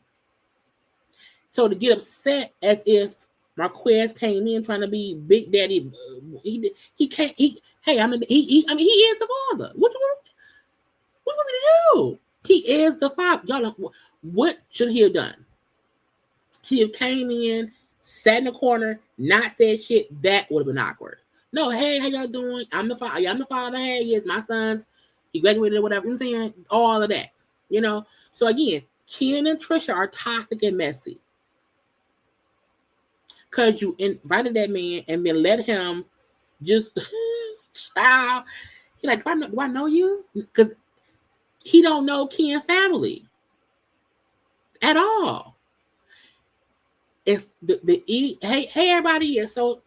So to get upset as if Marquez came in trying to be Big Daddy, he can't. He is the father. What you want me to do? He is the father. Y'all, what should he have done? He have came in, sat in the corner, not said shit. That would have been awkward. No, hey, how y'all doing? I'm the father. I'm the father. Hey, yes, my son's, he graduated or whatever. You know what I'm saying? All of that. You know? So again, Ken and Tisha are toxic and messy. Because you invited that man and then let him just, child. He like, do I know you? Because he don't know Ken's family at all. It's hey everybody, yeah. So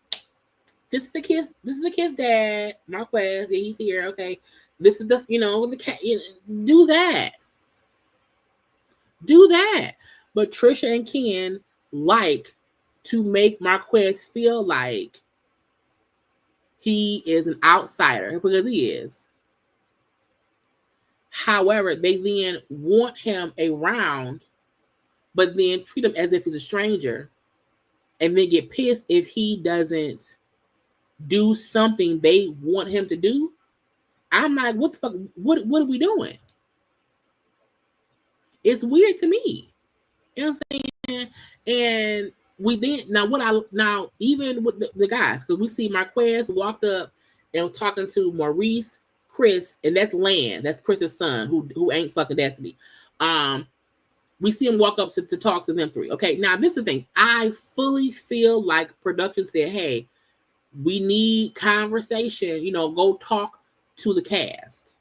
this is the kid's dad, Marquez. Yeah, he's here. Okay, this is the cat. Do that. But Tisha and Ken like to make Marquez feel like he is an outsider because he is. However, they then want him around, but then treat him as if he's a stranger, and then get pissed if he doesn't do something they want him to do. I'm like, what the fuck? What are we doing? It's weird to me. You know what I'm saying? And we then now even with the guys, because we see Marquez walked up and was talking to Maurice, Chris, and that's Land. That's Chris's son, who ain't fucking Destiny. We see him walk up to talk to them three. Okay, now this is the thing. I fully feel like production said, hey, we need conversation. Go talk to the cast.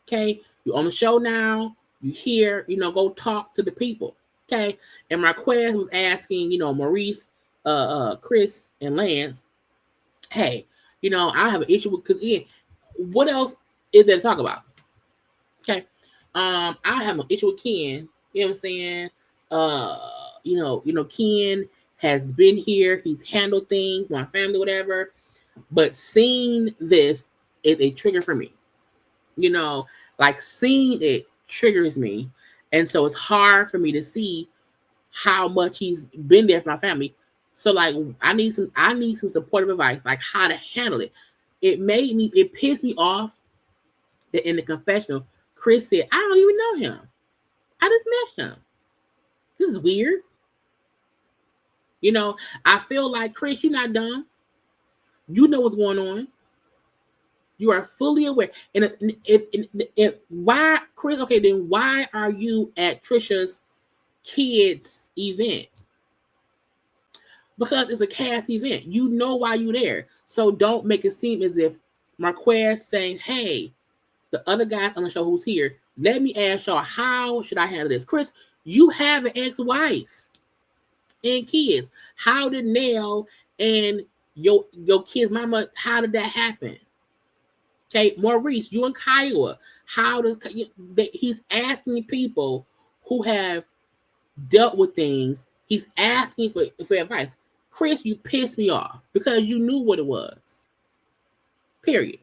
Okay, you're on the show now. You here, go talk to the people. Okay, and Marquez was asking, Maurice, Chris, and Lance, hey, I have an issue with, because what else is there to talk about? Okay, I have an issue with Ken. You know what I'm saying? Ken has been here. He's handled things, my family, whatever. But seeing this is a trigger for me. Like seeing it triggers me. And so it's hard for me to see how much he's been there for my family. So like I need some supportive advice, like how to handle it. It pissed me off that in the confessional, Chris said, I don't even know him. I just met him. This is weird. I feel like, Chris, you're not dumb. You know what's going on. You are fully aware. And why, Chris, okay, then why are you at Trisha's kids' event? Because it's a cast event. You know why you're there. So don't make it seem as if Marquez saying, hey, the other guys on the show who's here, let me ask y'all, how should I handle this? Chris, you have an ex-wife and kids. How did Nell and your kid's mama, how did that happen? Okay, Maurice, you and Kiowa, he's asking people who have dealt with things, he's asking for advice. Chris, you pissed me off because you knew what it was. Period.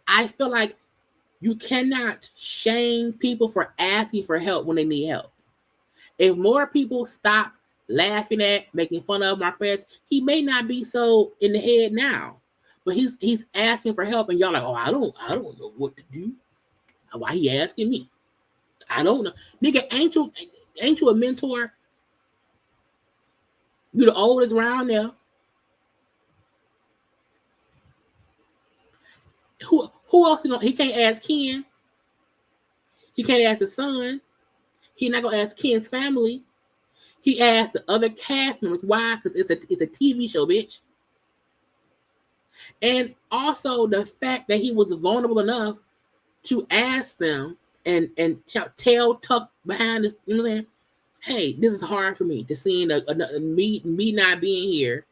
I feel like you cannot shame people for asking for help when they need help. If more people stop laughing at, making fun of Marquez, he may not be so in the head now. But he's asking for help, and y'all like, oh, I don't know what to do. Why he asking me? I don't know. Nigga, ain't you a mentor? You the oldest around there. Who else? He can't ask Ken. He can't ask his son. He's not gonna ask Ken's family. He asked the other cast members. Why? Because it's a TV show, bitch. And also the fact that he was vulnerable enough to ask them, and tail tucked behind this, you know what I'm saying? Hey, this is hard for me to seeing me not being here.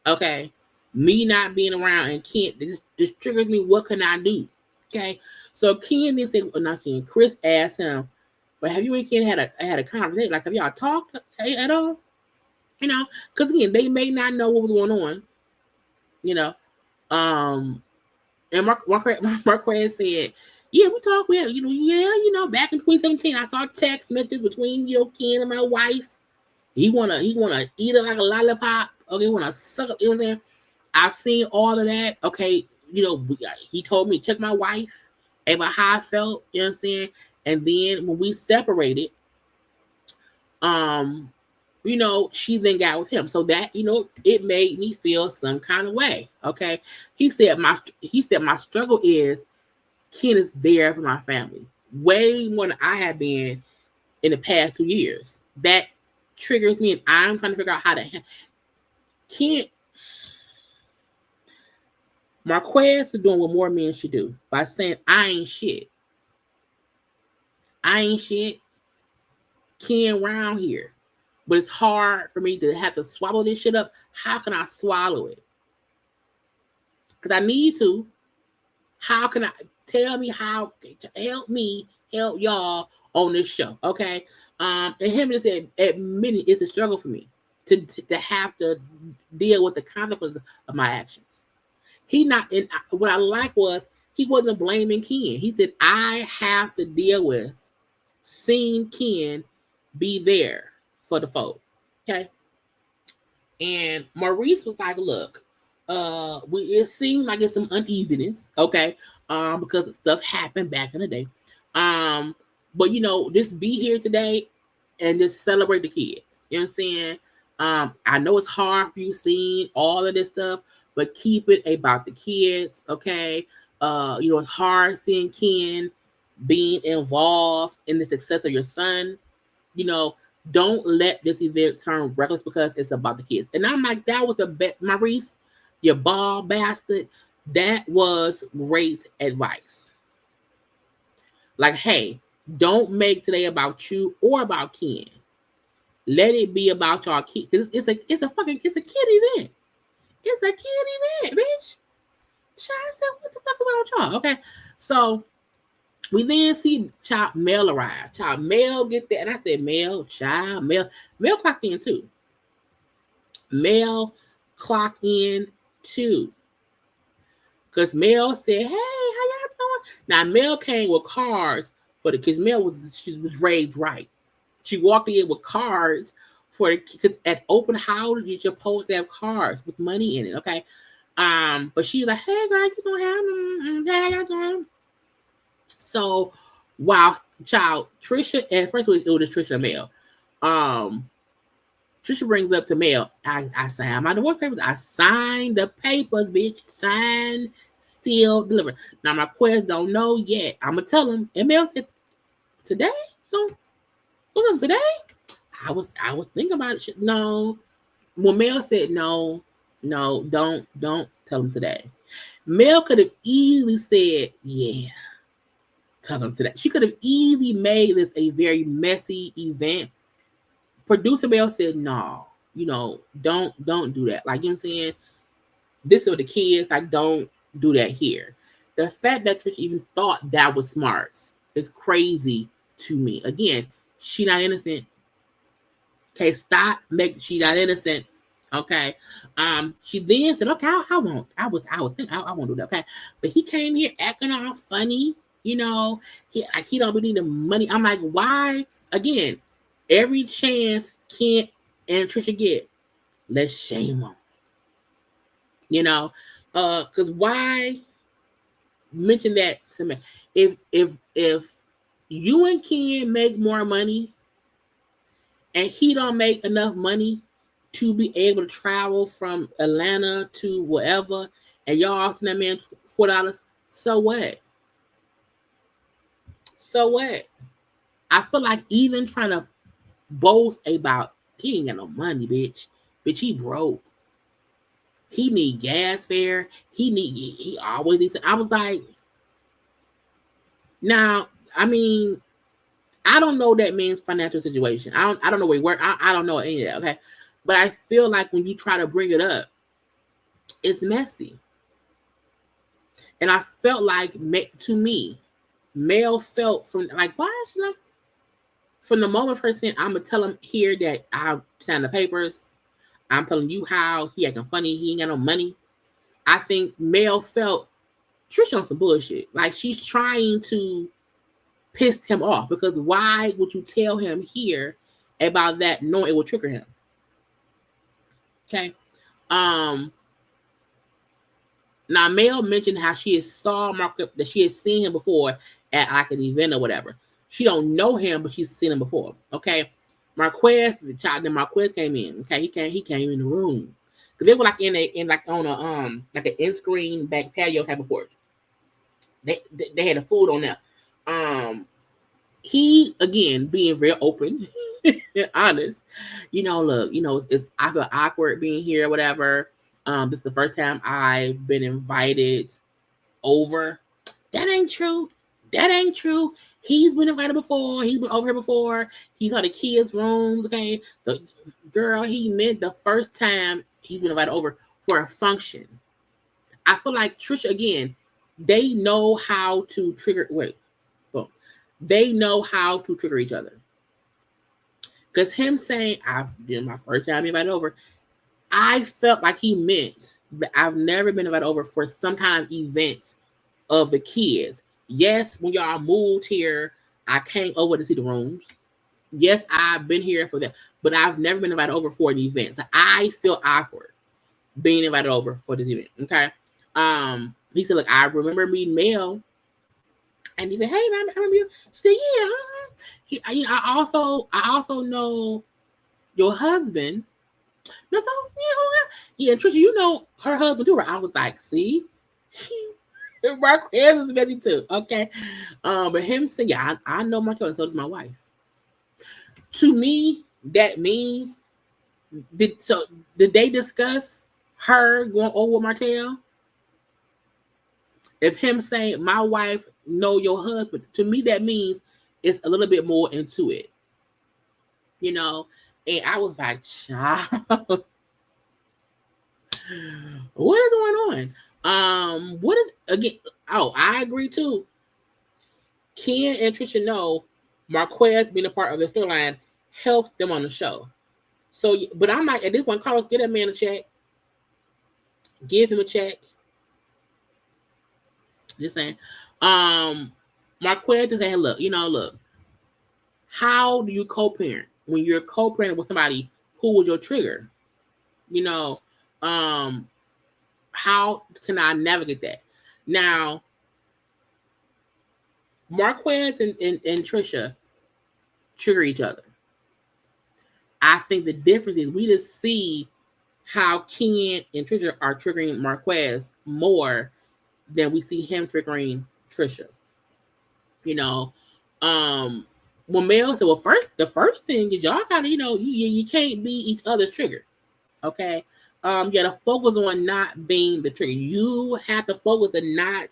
Okay, me not being around and Ken, this triggers me. What can I do? Okay, so Ken then said, not Ken. Chris asked him, "But have you and Ken had a conversation? Like, have y'all talked at all? You know, because again, they may not know what was going on. You know, and Marquez said, yeah, we talked. We had, back in 2017, I saw text messages between, Ken and my wife. He wanna eat it like a lollipop. Okay, wanna suck up. You know what I'm saying? I've seen all of that. Okay, he told me to check my wife about how I felt. You know what I'm saying? And then when we separated, she then got with him. So that, it made me feel some kind of way. Okay. He said my struggle is Ken is there for my family. Way more than I have been in the past 2 years. That triggers me, and I'm trying to figure out how to Ken. Marquez is doing what more men should do by saying, I ain't shit. I ain't shit. Ken around here. But it's hard for me to have to swallow this shit up. How can I swallow it? Because I need to. How can I tell me how to help me help y'all on this show? Okay. And him just admitting it's a struggle for me to have to deal with the consequences of my actions. What I like was he wasn't blaming Ken. He said, I have to deal with seeing Ken be there for the folk. Okay. And Maurice was like, look, it seemed like it's some uneasiness, okay, because stuff happened back in the day. But just be here today and just celebrate the kids. You know what I'm saying? I know it's hard for you seeing all of this stuff, but keep it about the kids, okay? It's hard seeing Ken being involved in the success of your son. Don't let this event turn reckless because it's about the kids. And I'm like, that was Maurice, you ball bastard. That was great advice. Like, hey, don't make today about you or about Ken. Let it be about y'all kids. Because it's a kid event. It's a kid event, bitch. Child said, what the fuck about y'all? Okay. So we then see Child Mel arrive. Child Mel get there. And I said, Mel clocked in too. Mel clocked in too. Because Mel said, hey, how y'all doing? Now, Mel came with cards because Mel was raised right. She walked in with cards at open houses, you're supposed to have cards with money in it, okay? But she was like, hey, girl, you gonna have them? Hey, how y'all doing? So, wow, child, Trisha, and first it was Trisha and Mel. Trisha brings up to Mel, I signed my divorce papers. I signed the papers, bitch. Signed, sealed, delivered. Now, my quest don't know yet. I'm going to tell him. And Mel said, today? What's up today? I was thinking about it. No. When Mel said, no, don't tell him today. Mel could have easily said, yeah, tell him today. She could have easily made this a very messy event. Producer Mel said, no, don't do that. Like, you know what I'm saying? This is for the kids. Like, don't do that here. The fact that Trish even thought that was smart is crazy to me. Again, she not innocent. Okay, she not innocent. Okay. She then said, okay, I won't do that. Okay. But he came here acting all funny, he don't be needing money. I'm like, why? Again, every chance Ken and Trisha get, let's shame them. Because why mention that to me? If you and Ken make more money and he don't make enough money to be able to travel from Atlanta to wherever, and y'all send that man $4, so what? So what? I feel like even trying to boast about he ain't got no money, bitch. Bitch, he broke. He need gas fare. He always needs. I was like, now I mean, I don't know that man's financial situation. I don't know where he work. I don't know any of that. Okay, but I feel like when you try to bring it up, it's messy. And I felt like, to me, Mel felt from like, why is she like, from the moment of her saying, I'm gonna tell him here that I signed the papers. I'm telling you how he acting funny. He ain't got no money. I think Mel felt Trisha on some bullshit. Like she's trying to piss him off because why would you tell him here about that knowing it will trigger him? Okay. Now Mel mentioned how she has saw Mark, that she has seen him before at like an event or whatever. She don't know him, but she's seen him before. Okay. Marquez, the child, then Marquez came in. Okay, he came in the room. Because they were like in like on a like an in-screen back patio type of porch. They had the food on there. He again being very open and honest. Look, it's I feel awkward being here or whatever. This is the first time I've been invited over. That ain't true. That ain't true. He's been invited before. He's been over here before. He saw the kids' rooms. Okay. So, girl, he meant the first time he's been invited over for a function. I feel like Trisha, again, they know how to trigger. Wait. Boom. They know how to trigger each other. Because him saying, I've been my first time invited over, I felt like he meant that I've never been invited over for some kind of event of the kids. Yes, when y'all moved here, I came over to see the rooms. Yes, I've been here for that, but I've never been invited over for an event. So I feel awkward being invited over for this event. Okay. He said, look, I remember meeting Mel. And he said, hey, man, I remember you. She said, yeah. I also know your husband. So, yeah, and Trisha, her husband too. I was like, see, Marquez is busy too. Okay. But him saying, yeah, I know Martel, and so does my wife. To me, that means, did they discuss her going over with Martel? If him saying my wife know your husband, to me that means it's a little bit more into it. And I was like, child, what is going on? What is again? Oh, I agree too. Ken and Trisha know Marquez being a part of the storyline helps them on the show. So, but I'm like, at this point, Carlos, get that man a check. Give him a check. Just saying. Marquez is saying, look, how do you co-parent? When you're co-parenting with somebody, who was your trigger? How can I navigate that? Now, Marquez and Trisha trigger each other. I think the difference is we just see how Ken and Trisha are triggering Marquez more than we see him triggering Trisha. When Mel said, well, the first thing is y'all gotta, you can't be each other's trigger. Okay. You gotta focus on not being the trigger. You have to focus and not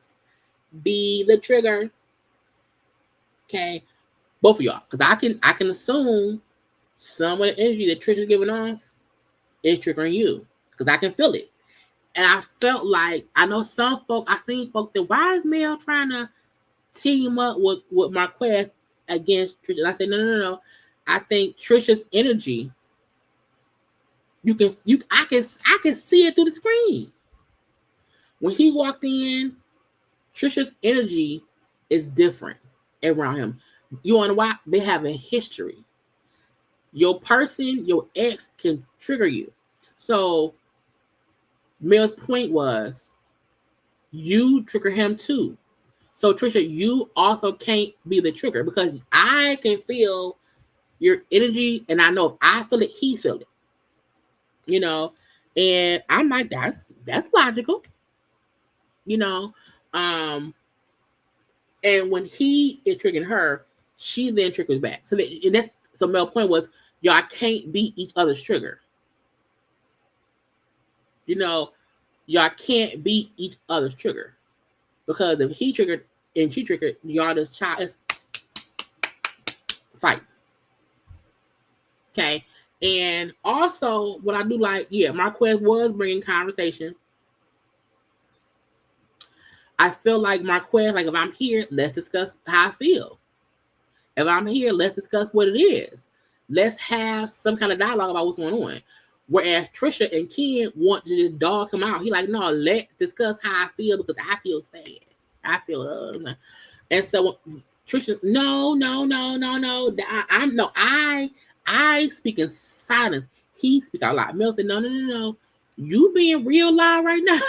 be the trigger. Okay. Both of y'all. Because I can assume some of the energy that Trisha's giving off is triggering you. Because I can feel it. And I felt like, I know some folk, I seen folks say, why is Mel trying to team up with Marquez against Trisha? And I said, no. I think Trisha's energy, I can see it through the screen. When he walked in, Trisha's energy is different around him. You want to know why? They have a history. Your person, your ex can trigger you. So Mel's point was, you trigger him too. So Trisha, you also can't be the trigger because I can feel your energy, and I know if I feel it, he feel it. And I'm like, that's logical. And when he is triggering her, she then triggers back. So Mel's point was, y'all can't be each other's trigger. Y'all can't be each other's trigger. Because if he triggered and she triggered, y'all just child. fight. Okay. And also, what I do like, Marquez was bringing conversation. I feel like Marquez, like if I'm here, let's discuss how I feel. If I'm here, let's discuss what it is. Let's have some kind of dialogue about what's going on. Whereas Tisha and Ken want to just dog him out. He like, no, let's discuss how I feel because I feel sad. I feel and so Tisha, no. I speak in silence. He speak out loud. Mel said, no. You being real loud right now.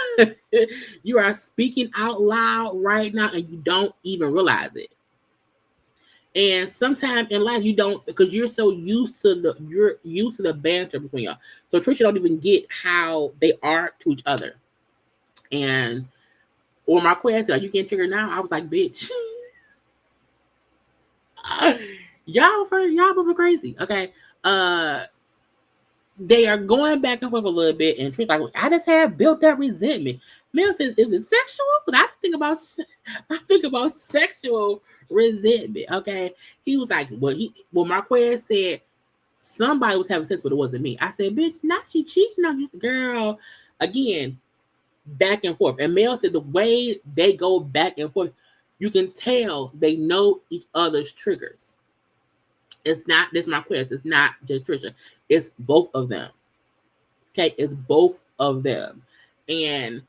You are speaking out loud right now, and you don't even realize it. And sometimes in life you don't, because you're so used to the banter between y'all. So Tisha don't even get how they are to each other. And or my question, are you getting triggered now? I was like, bitch. y'all both are crazy. Okay. They are going back and forth a little bit, and Trish like, I just have built that resentment. Mel says, is it sexual? Because I think about sexual resentment. Okay, he was like, well, Marquez said somebody was having sex, but it wasn't me. I said, bitch, not she cheating on you, girl. Again, back and forth. And Mel said the way they go back and forth, you can tell they know each other's triggers. It's not just Marquez. It's not just Tisha. It's both of them. Okay, it's both of them. And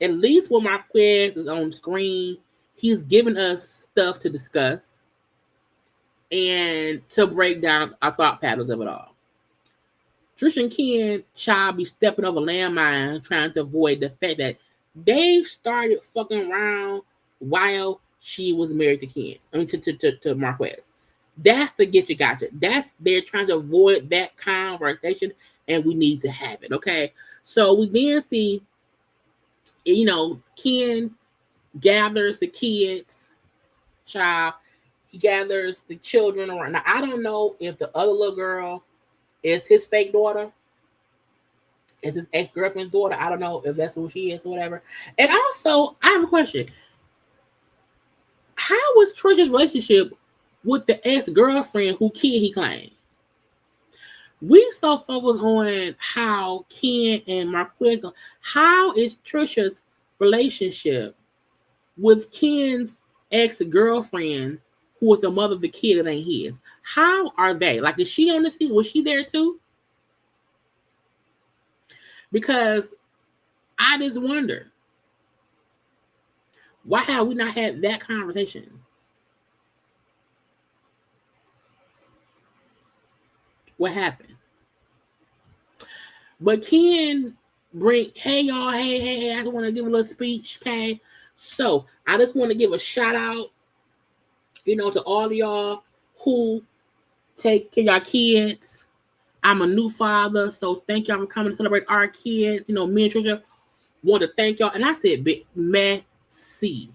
at least when Marquez is on screen, he's giving us stuff to discuss and to break down our thought patterns of it all. Trish and Ken child be stepping over landmines trying to avoid the fact that they started fucking around while she was married to Ken. I mean to Marquez. That's the get you gotcha. They're trying to avoid that conversation, and we need to have it. Okay. So we then see, Ken gathers the kids, child. He gathers the children around. Now, I don't know if the other little girl is his fake daughter. Is his ex-girlfriend's daughter. I don't know if that's who she is or whatever. And also, I have a question. How was Trisha's relationship with the ex-girlfriend who kid he claimed? We so focused on how Ken and Marquez. How is Trisha's relationship with Ken's ex-girlfriend, who was the mother of the kid that ain't his? How are they? Like, is she on the scene? Was she there too? Because I just wonder, why have we not had that conversation? What happened? But Ken hey y'all, hey, I just want to give a little speech, okay? So I just want to give a shout out, to all of y'all who take care of your kids. I'm a new father, so thank y'all for coming to celebrate our kids. Me and Trisha want to thank y'all. And I said, merci.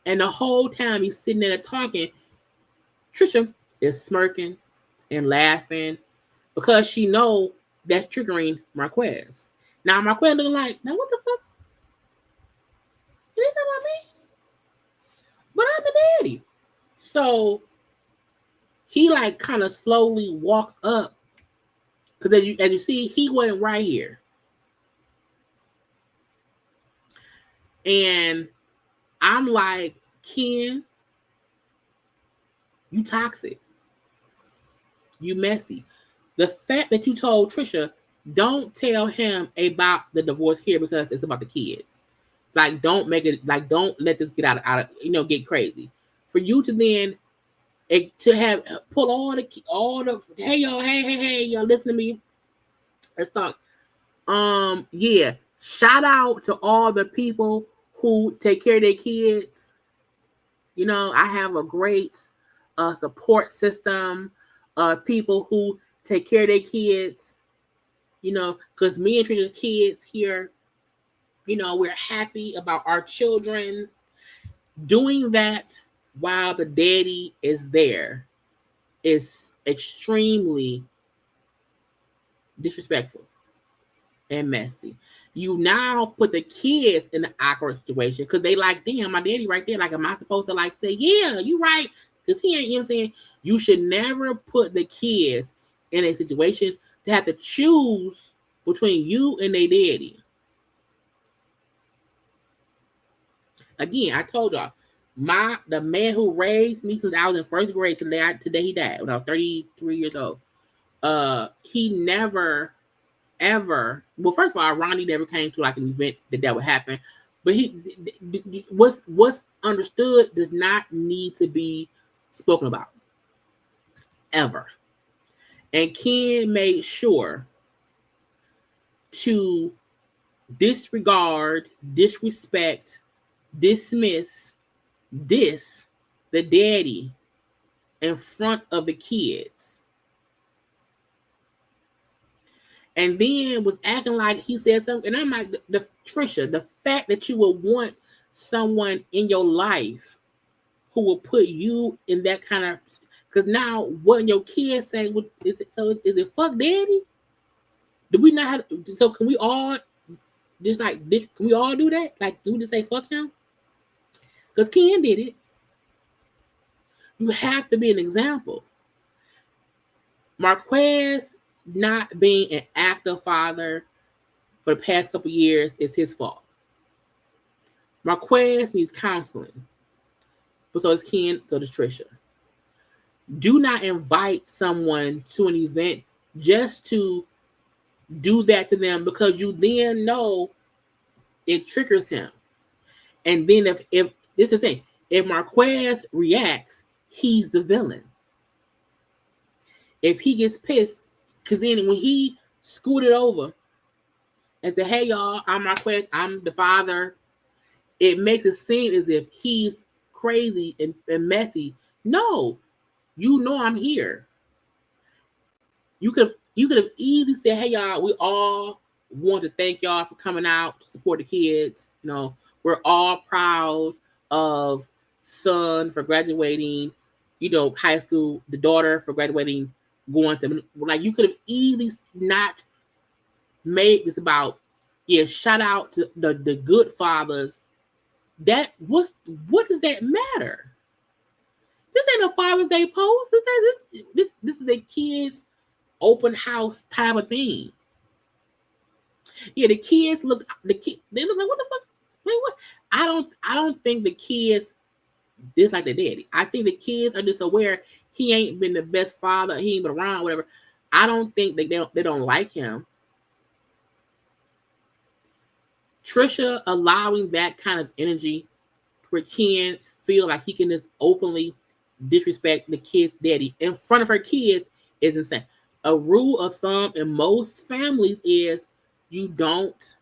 And the whole time he's sitting there talking, Trisha is smirking and laughing because she know that's triggering Marquez. Now Marquez looking like, now what the fuck? You talking about me? But I'm the daddy. So he like kind of slowly walks up, because as you see, he wasn't right here. And I'm like, Ken, you toxic. You messy. The fact that you told Trisha, don't tell him about the divorce here because it's about the kids. Like, don't make it, like, don't let this get out of get crazy. For you to then to have pull all the hey y'all listen to me. Let's talk. Yeah. Shout out to all the people who take care of their kids. I have a great support system of people who take care of their kids. Because me and Trisha's kids here, we're happy about our children. Doing that while the daddy is there is extremely disrespectful. and messy. You now put the kids in an awkward situation because they like, damn, my daddy right there. Like, am I supposed to like say, yeah, you right? Because he ain't, you know what I'm saying? You should never put the kids in a situation to have to choose between you and their daddy. Again, I told y'all, the man who raised me since I was in first grade today he died when I was 33 years old. He never ever, well, first of all, Ronnie never came to like an event that would happen, but what's understood does not need to be spoken about ever. And Ken made sure to disregard, disrespect, dismiss the daddy in front of the kids. And then was acting like he said something. And I'm like, Trisha, the fact that you would want someone in your life who will put you in that kind of, because now what your kids say, is it fuck daddy? Do we not have, so can we all just like, can we all do that? Like, do we just say fuck him? Because Ken did it. You have to be an example. Marquez not being an active father for the past couple years is his fault. Marquez needs counseling, but so does Ken, so does Trisha. Do not invite someone to an event just to do that to them, because you then know it triggers him. And then if this is the thing, if Marquez reacts, he's the villain. If he gets pissed, because then when he scooted over and said, hey y'all, I'm Marquez, I'm the father, it makes it seem as if he's crazy and messy. No, you know I'm here. You could have easily said, hey y'all, we all want to thank y'all for coming out to support the kids. You know, we're all proud of son for graduating, you know, high school, the daughter for graduating, going to, like, you could have easily not made this about, yeah, shout out to the good fathers. What does that matter? This ain't a Father's Day post. This is the kids' open house type of thing. Yeah, the kids they look like, what the fuck? Wait, what? I don't think the kids dislike their daddy. I think the kids are just aware he ain't been the best father, he ain't been around, whatever. I don't think they don't like him. Trisha allowing that kind of energy where Ken feel like he can just openly disrespect the kid's daddy in front of her kids is insane. A rule of thumb in most families is you don't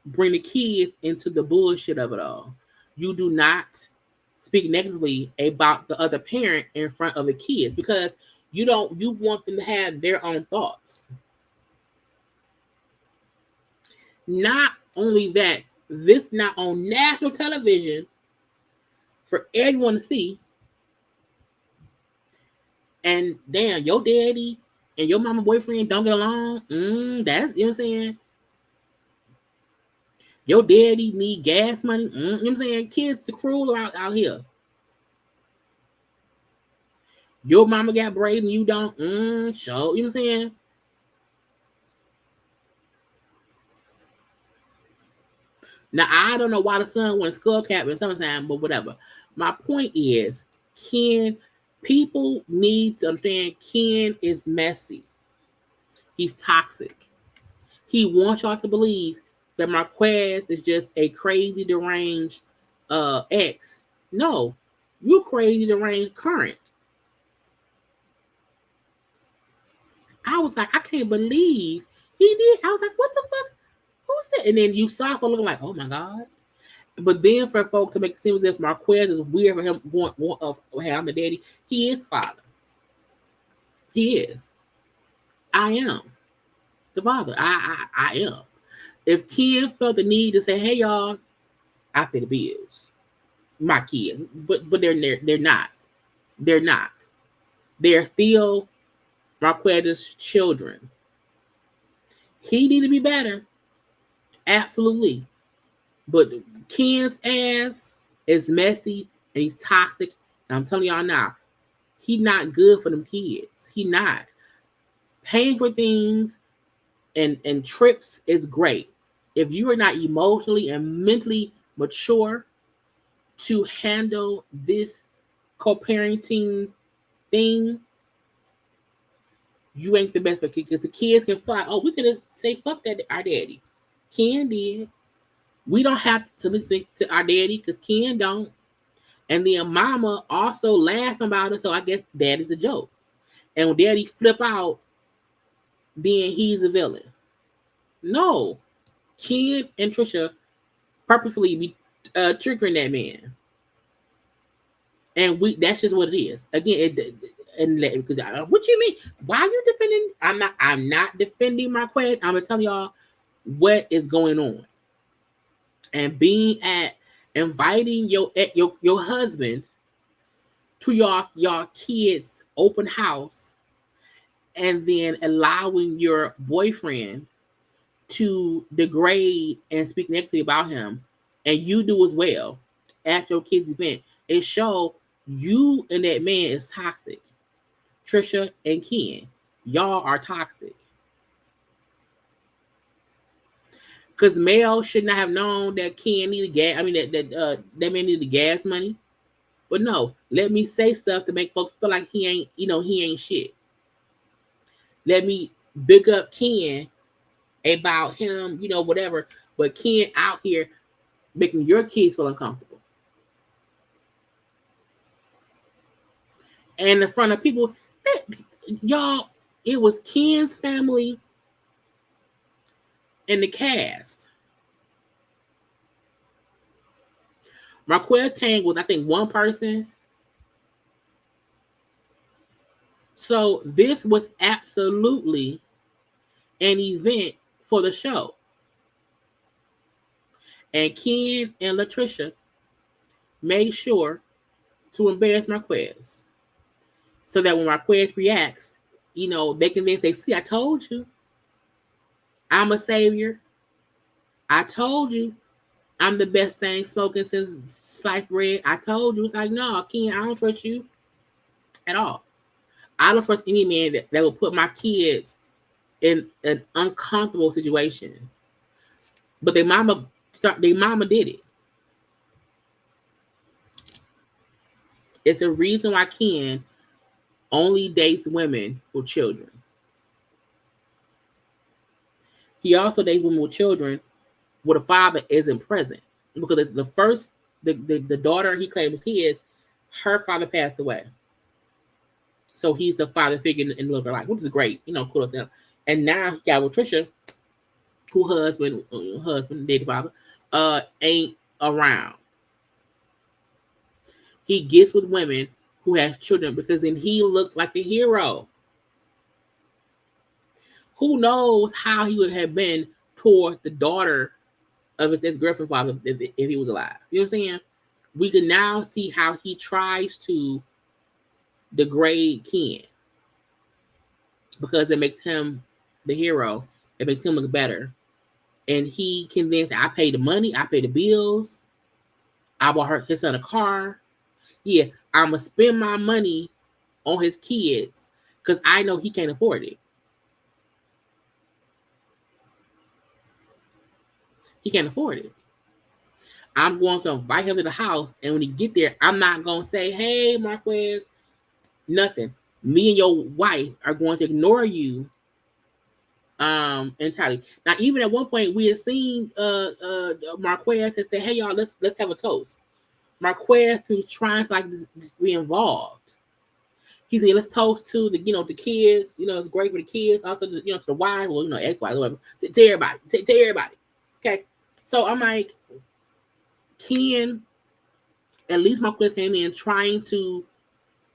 bring the kids into the bullshit of it all. You do not speak negatively about the other parent in front of the kids, because you want them to have their own thoughts. Not only that, this not on national television for everyone to see. And damn, your daddy and your mama boyfriend don't get along. That's, you know what I'm saying? Your daddy need gas money. You know what I'm saying? Kids are cruel out here. Your mama got braid and you don't. Sure. You know what I'm saying? Now, I don't know why the son went skull cap in summertime, but whatever. My point is, people need to understand Ken is messy. He's toxic. He wants y'all to believe that Marquez is just a crazy, deranged ex. No, you're crazy, deranged current. I was like, I can't believe he did. I was like, what the fuck? Who's that? And then you saw for looking like, oh my God. But then for folk to make it seem as if Marquez is weird for him going of, hey, I'm the daddy. He is father. He is. I am the father. I am. If Ken felt the need to say, hey y'all, I pay the bills. My kids. But they're not. They're not. They're still Marquez's children. He need to be better. Absolutely. But Ken's ass is messy and he's toxic. And I'm telling y'all now, he not good for them kids. He not. Paying for things and trips is great. If you are not emotionally and mentally mature to handle this co-parenting thing, you ain't the best for kids. Because the kids can fly. Oh, we can just say fuck that our daddy. Ken did. We don't have to listen to our daddy because Ken don't. And then mama also laugh about it, so I guess daddy's a joke. And when daddy flip out, then he's a villain. No. Ken and Tisha purposefully be triggering that man. And that's just what it is. Again, because what you mean? Why are you defending? I'm not defending Marquez. I'm gonna tell y'all what is going on. And being at inviting your husband to your kids' open house, and then allowing your boyfriend to degrade and speak negatively about him, and you do as well at your kids' event, it shows you and that man is toxic. Tisha and Ken, y'all are toxic. Because Mel should not have known that Ken needed gas. I mean, that man needed gas money. But no, let me say stuff to make folks feel like he ain't shit. Let me big up Ken about him, whatever. But Ken out here making your kids feel uncomfortable. And in front of people, y'all, it was Ken's family and the cast. Marquez came with, I think, one person. So this was absolutely an event for the show. And Ken and Latricia made sure to embarrass Marquez. So that when Marquez reacts, they can then say, see, I told you. I'm a savior. I told you I'm the best thing smoking since sliced bread. I told you. It's like, no, Ken, I don't trust you at all. I don't trust any man that will put my kids in an uncomfortable situation. But their mama did it. It's a reason why Ken only dates women with children. He also dates women with children where the father isn't present. Because the daughter he claims his, her father passed away. So he's the father figure in her life, which is great, cool to him. And now he got with Tisha, who husband, dated father, ain't around. He gets with women who has children because then he looks like the hero. Who knows how he would have been towards the daughter of his ex-girlfriend father if he was alive. You know what I'm saying? We can now see how he tries to degrade Ken because it makes him the hero. It makes him look better. And he can then say, I pay the money, I pay the bills, I bought his son a car. Yeah, I'm going to spend my money on his kids because I know he can't afford it. He can't afford it. I'm going to invite him to the house, and when he get there, I'm not going to say, hey, Marquez, nothing. Me and your wife are going to ignore you entirely. Now, even at one point, we had seen Marquez and said, hey, y'all, let's have a toast. Marquez, who's trying to be involved. He said, let's toast to the kids. It's great for the kids. Also, to the wife, ex-wife, whatever. To everybody. To everybody. Okay. So I'm like, Ken, at least Marquez came in trying to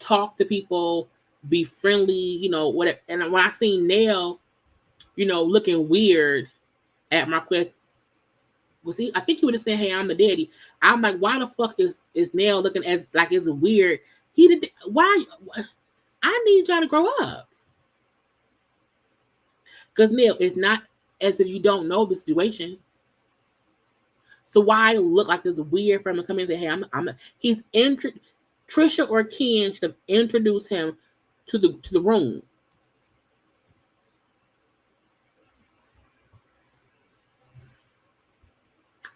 talk to people, be friendly, whatever. And when I seen Nell, looking weird at Marquez, I think he would have said, hey, I'm the daddy. I'm like, why the fuck is Nell looking as like it's weird? Why? I need y'all to grow up. Because Nell, it's not as if you don't know the situation. So why look like this weird for him to come in and say, hey, he's Tisha or Ken should have introduced him to the room.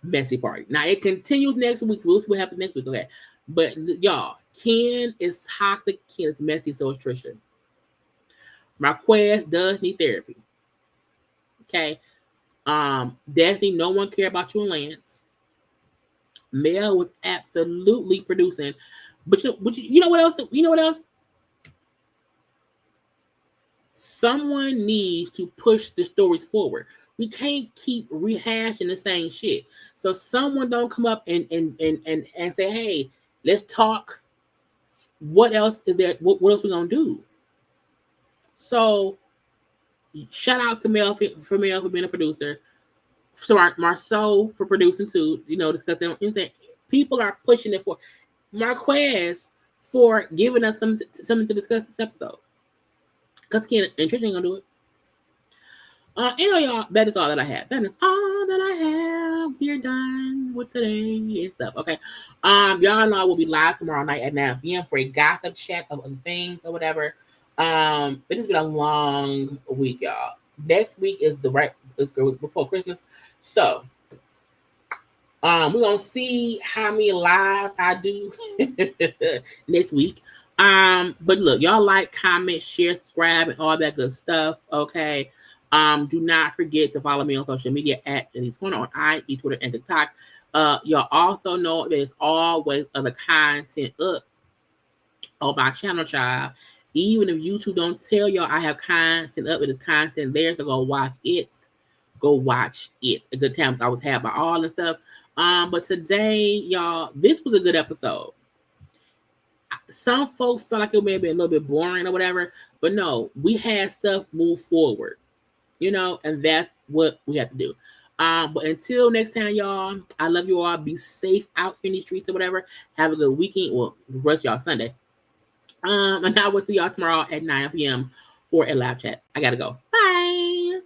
Messy party. Now it continues next week, so we'll see what happens next week, okay? But y'all, Ken is toxic, Ken is messy, so is Tisha. Marquez does need therapy. Okay. Destiny, no one cared about you and Lance. Mel was absolutely producing. But you know what else? You know what else? Someone needs to push the stories forward. We can't keep rehashing the same shit. So someone don't come up and say, hey, let's talk. What else is there? What else we gonna do? So shout out to Mel for being a producer. So Marsau for producing too. You know, discussing. You know, saying people are pushing it for Marquez for giving us something to discuss this episode. Because Ken and Trish ain't gonna do it. Anyway, y'all, that is all that I have. That is all that I have. We're done with today's stuff. Okay. Y'all know I will be live tomorrow night at 9 p.m. for a gossip chat of things or whatever. It has been a long week, y'all. Next week is before Christmas. So we're gonna see how many lives I do next week. But look, y'all like, comment, share, subscribe, and all that good stuff. Okay. Do not forget to follow me on social media at JayLeesCorner on IG, Twitter, and TikTok. Y'all also know there's always other content up on my channel, child. Even if YouTube don't tell y'all I have content up, it is content there, so go watch it. Go watch it. A good time I was had by all and stuff. But today, y'all, this was a good episode. Some folks thought like it may have been a little bit boring or whatever, but no, we had stuff move forward, you know, and that's what we have to do. But until next time, y'all, I love you all. Be safe out in these streets or whatever. Have a good weekend. Well, the rest of y'all Sunday. And I will see y'all tomorrow at 9 p.m. for a live chat. I gotta go. Bye.